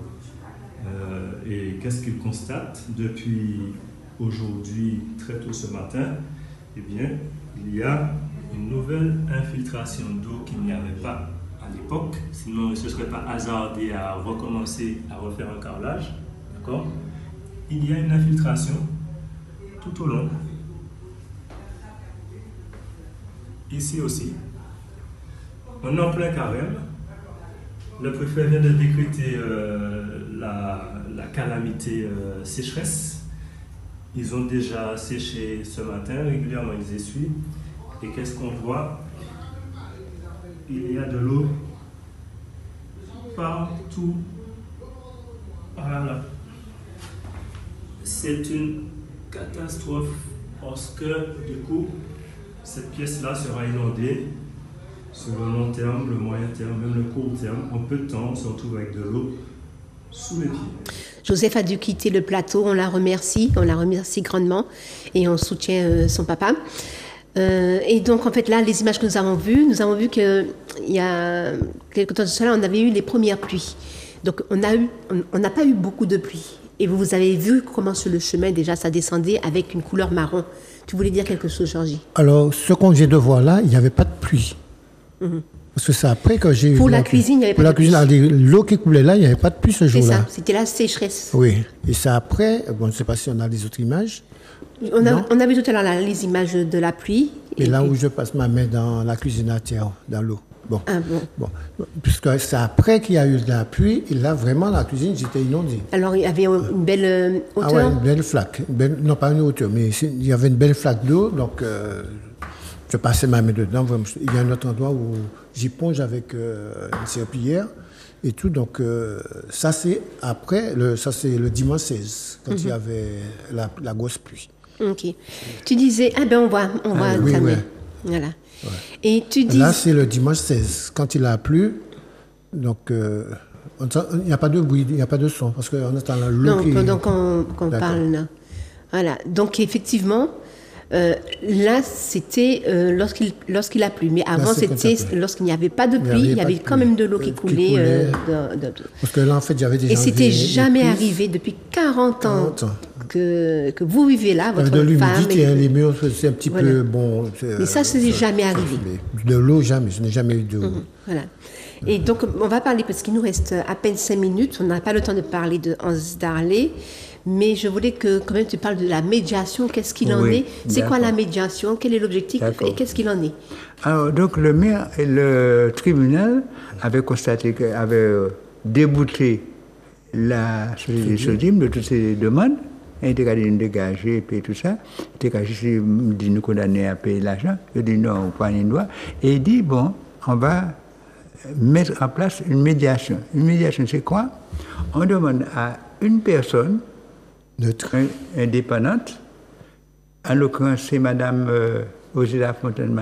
Et qu'est-ce qu'ils constatent depuis aujourd'hui, très tôt ce matin? Eh bien, il y a une nouvelle infiltration d'eau qu'il n'y avait pas à l'époque, sinon il ne se serait pas hasardé à recommencer à refaire un carrelage. D'accord? Il y a une infiltration tout au long. Ici aussi. On est en plein carême. Le préfet vient de décréter la calamité sécheresse. Ils ont déjà séché ce matin, régulièrement ils essuient. Et qu'est-ce qu'on voit? Il y a de l'eau partout. Voilà. C'est une catastrophe parce que du coup, cette pièce-là sera inondée sur le long terme, le moyen terme, même le court terme. En peu de temps, on se retrouve avec de l'eau sous les pieds. Joseph a dû quitter le plateau, on la remercie grandement et on soutient son papa. Et donc en fait là, les images que nous avons vues qu'il y a quelques temps de cela, on avait eu les premières pluies. Donc on n'a pas eu beaucoup de pluie. Et vous avez vu comment sur le chemin déjà ça descendait avec une couleur marron. Tu voulais dire quelque chose, Georgie? Alors ce qu'on vient de voir là, il n'y avait pas de pluie. Parce que c'est après que j'ai eu... Pour la cuisine, il n'y avait pas de pluie. Pour la cuisine, l'eau qui coulait là, il n'y avait pas de pluie ce jour-là. C'est ça, c'était la sécheresse. Oui, et c'est après, bon, je ne sais pas si on a les autres images. On a vu tout à l'heure là, les images de la pluie. Et là où je passe ma main dans la cuisine à terre, dans l'eau. Bon. Ah bon. Puisque c'est après qu'il y a eu de la pluie, et là vraiment la cuisine j'étais inondée. Alors il y avait une belle hauteur? Ah ouais, une belle flaque. Non, pas une hauteur, mais il y avait une belle flaque d'eau, donc je passais ma main dedans. Vraiment, il y a un autre endroit où j'y plonge avec une serpillière et tout. Donc ça c'est après, ça c'est le dimanche 16, quand il y avait la grosse pluie. Ok. Tu disais, on voit oui, ta main. ouais. Voilà. Ouais. Et tu dis... Là, c'est le dimanche 16, quand il a plu. Donc, il n'y a pas de bruit, il n'y a pas de son, parce qu'on entend l'eau qui... Non, pendant qu'on parle là. Voilà. Donc, effectivement, Là, c'était lorsqu'il a plu. Mais avant, c'était lorsqu'il n'y avait pas de pluie, il y avait quand même de l'eau qui coulait. Parce que là, en fait, j'avais déjà... Et c'était jamais arrivé depuis 40 ans que vous vivez là, votre de femme... l'humidité, les murs, c'est un petit peu... Bon, mais ça, ce n'est jamais arrivé. De l'eau, jamais. Je n'ai jamais eu d'eau. Voilà. Et donc, on va parler, parce qu'il nous reste à peine 5 minutes, on n'a pas le temps de parler de Hans Darlé, mais je voulais que quand même tu parles de la médiation, qu'est-ce qu'il en est, c'est quoi la médiation, quel est l'objectif et qu'est-ce qu'il en est. Alors, donc le maire et le tribunal avaient constaté qu'avaient débouté la société Sodim de toutes ces demandes, il était qu'à nous dégager, payer tout ça, il était qu'à juste nous condamner à payer l'argent, il dit non, on prend une loi, et il dit bon, on va mettre en place une médiation. Une médiation, c'est quoi? On demande à une personne indépendante, en l'occurrence, c'est Madame Osée Fontaine,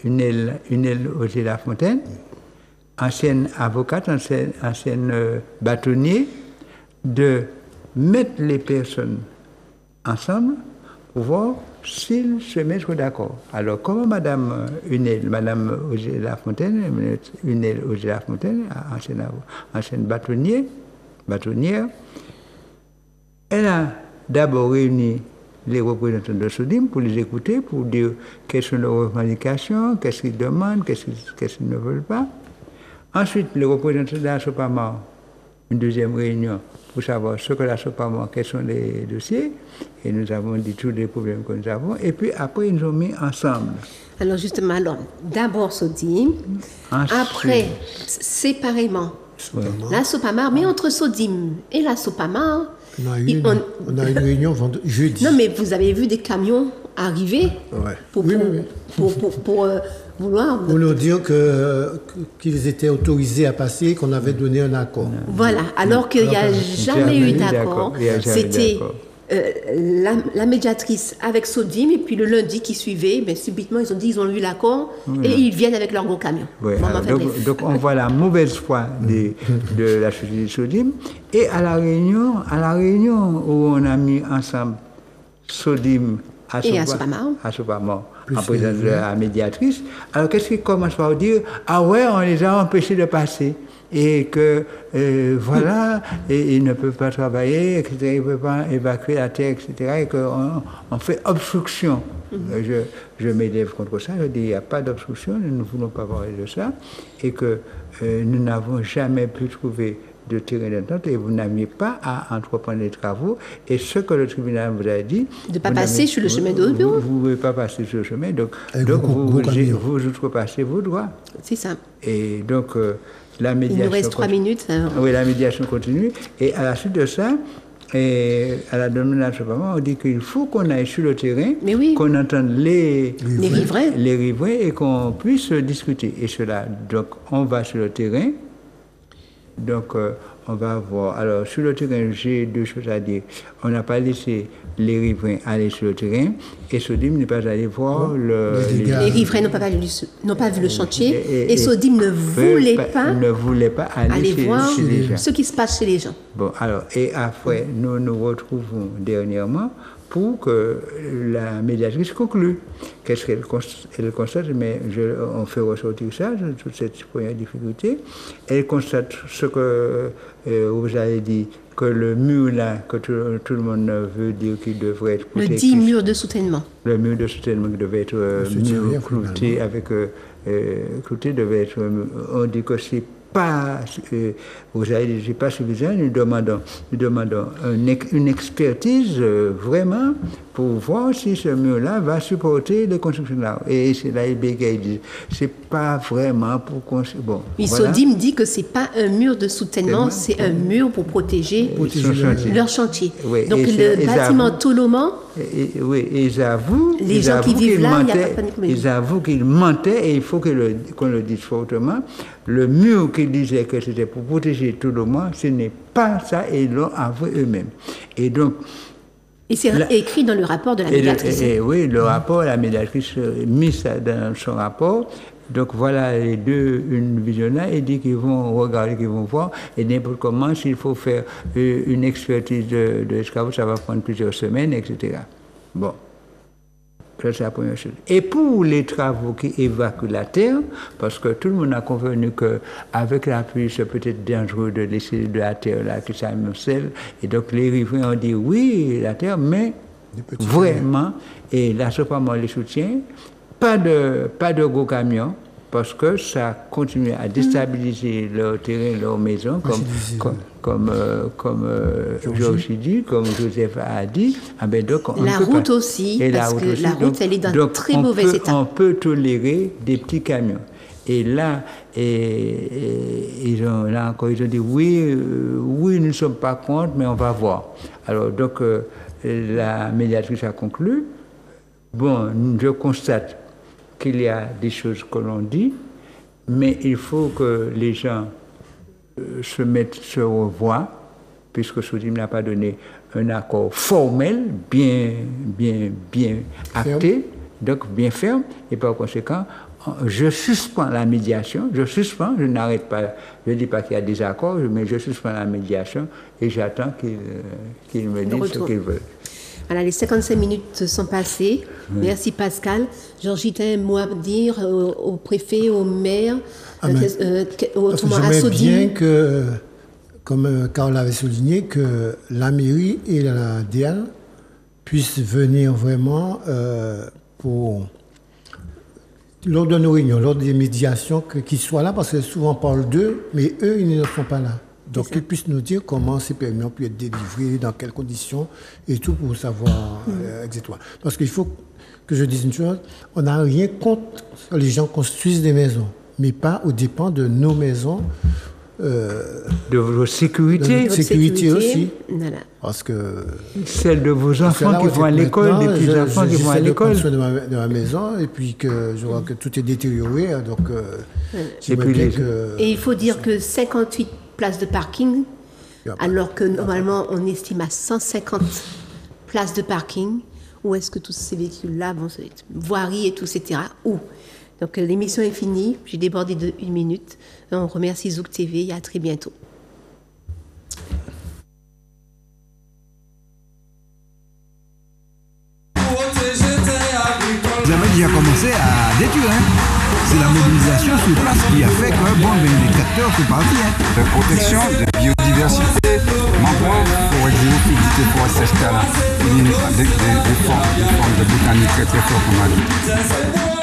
une Osée Fontaine, ancienne avocate, ancienne bâtonnier, de mettre les personnes ensemble pour voir s'ils se mettent d'accord. Alors, comment Madame Osée Fontaine, ancienne bâtonnière, elle a d'abord réuni les représentants de Sodim pour les écouter, pour dire quelles sont leurs revendications, qu'est-ce qu'ils demandent, qu'est-ce qu'ils ne veulent pas. Ensuite, les représentants de la SOPAMA, une deuxième réunion pour savoir ce que la SOPAMA, quels sont les dossiers, et nous avons dit tous les problèmes que nous avons, et puis après, ils nous ont mis ensemble. Alors justement, d'abord Sodim, après, séparément, la SOPAMA, mais entre Sodim et la SOPAMA, on a eu une réunion jeudi. Non, mais vous avez vu des camions arriver pour vouloir... Pour nous dire qu'ils étaient autorisés à passer, qu'on avait donné un accord. Voilà, alors qu'il n'y a jamais eu d'accord. C'était la médiatrice avec Sodim, et puis le lundi qui suivait, subitement, ils ont dit qu'ils ont eu l'accord, et ils viennent avec leur gros camion. Oui, donc on voit la mauvaise foi de la société Sodim, et à la réunion où on a mis ensemble Sodim et à Sopamar, en présence de la médiatrice, alors qu'est-ce qu'ils commencent par dire? Ah ouais, on les a empêchés de passer. Et que, voilà, et ils ne peuvent pas travailler, etc., ils ne peuvent pas évacuer la terre, etc., et qu'on fait obstruction. Je m'élève contre ça, je dis, il n'y a pas d'obstruction, nous ne voulons pas parler de ça, et que nous n'avons jamais pu trouver de terrain d'entente, et vous n'aviez pas à entreprendre les travaux, et ce que le tribunal vous a dit... De ne pas passer sur le chemin de haut bureau. Vous ne pouvez pas passer sur le chemin, donc vous outrepassez vos droits. C'est ça. Et donc... la médiation. Il nous reste 3 minutes. Alors. Oui, la médiation continue. Et à la suite de ça, à la demande de la SOPAMA, on dit qu'il faut qu'on aille sur le terrain, qu'on entende les riverains et qu'on puisse discuter. Et cela, donc, on va sur le terrain. Donc, on va voir. Alors, sur le terrain, j'ai 2 choses à dire. On n'a pas laissé les riverains aller sur le terrain, et Sodim n'est pas allé voir les riverains n'ont pas vu le chantier, et Sodim ne voulait pas aller voir ce qui se passe chez les gens. Bon, alors, et après, nous nous retrouvons dernièrement pour que la médiatrice conclue. Qu'est-ce qu'elle constate? Mais on fait ressortir ça, toute cette première difficulté. Elle constate ce que vous avez dit, que le mur là, que tout le monde veut dire qu'il devrait être protégé. Le dit mur de soutènement. Le mur de soutènement qui devait être clouté avec clouté devait être. On dit que c'est pas, vous avez dit, c'est pas suffisant. Nous demandons une expertise vraiment pour voir si ce mur-là va supporter les constructions-là. Et c'est là, il bégaye, dit, c'est pas vraiment pour construire. Bon, Sodim dit que c'est pas un mur de soutènement, c'est un mur pour protéger leur chantier. Oui, donc le bâtiment Toloman. Oui, ils avouent. Les gens qui vivent là, il n'y a pas de panique. Ils avouent qu'ils mentaient, et il faut qu'on le dise fortement. Le mur qu'ils disaient que c'était pour protéger tout le monde, ce n'est pas ça, et ils l'ont avoué eux-mêmes. Et donc. Et c'est écrit dans le rapport de la médiatrice. Oui, le rapport, la médiatrice mis ça dans son rapport. Donc voilà les deux, une vision là, et dit qu'ils vont regarder, qu'ils vont voir, et n'importe comment, s'il faut faire une expertise de l'escabeau, ça va prendre plusieurs semaines, etc. Bon. Ça, c'est la première chose. Et pour les travaux qui évacuent la terre, parce que tout le monde a convenu qu'avec la pluie, c'est peut-être dangereux de laisser de la terre là qui s'amoncelle. Et donc les riverains ont dit oui, la terre, mais vraiment, et la SOPAMA les soutient, pas de gros camions, parce que ça continue à déstabiliser leur terrain, leur maison, comme Georges dit, comme Joseph a dit. Ah ben donc la route aussi, parce que la route, elle est dans un très mauvais état. On peut tolérer des petits camions. Et là, ils ont dit oui, nous ne sommes pas contre, mais on va voir. Alors donc, la médiatrice a conclu. Bon, je constate qu'il y a des choses que l'on dit, mais il faut que les gens se revoient, puisque Sodim n'a pas donné un accord formel, bien acté, donc bien ferme, et par conséquent, je suspends la médiation, je n'arrête pas, je ne dis pas qu'il y a des accords, mais je suspends la médiation et j'attends qu'ils me disent ce qu'ils veulent. Voilà, les 55 minutes sont passées. Oui. Merci Pascal. Georgita, un mot à dire au préfet, au maire, autrement à Sodim. J'aimerais bien que, comme Carl l'avait souligné, que la mairie et la DL puissent venir vraiment lors de nos réunions, lors des médiations, qu'ils soient là, parce que souvent on parle d'eux, mais eux, ils ne sont pas là. Donc, qu'ils puissent nous dire comment ces permis ont pu être délivrés, dans quelles conditions, et tout pour savoir exactement. Parce qu'il faut que je dise une chose, on n'a rien contre les gens construisent des maisons, mais pas aux dépens de nos maisons. De vos sécurités. De notre sécurité aussi. Voilà. Parce que... Celle de vos enfants qui vont à l'école, des petits-enfants qui vont à l'école. Je de ma maison, et puis que je vois que tout est détérioré, donc Et il faut dire que 58 places de parking, alors que normalement on estime à 150 places de parking. Où est-ce que tous ces véhicules-là vont se voirie et tout, etc. Où? Donc l'émission est finie, j'ai débordé de 1 minute. On remercie Zouk TV et à très bientôt. Vous avez déjà commencé à détruire, hein? C'est la mobilisation sur place qui a fait que les capteurs sont partis. La protection de biodiversité, mangrove, forêt xérophyte, forêt sèche, des formes de botanique très très fortes, comme on a dit.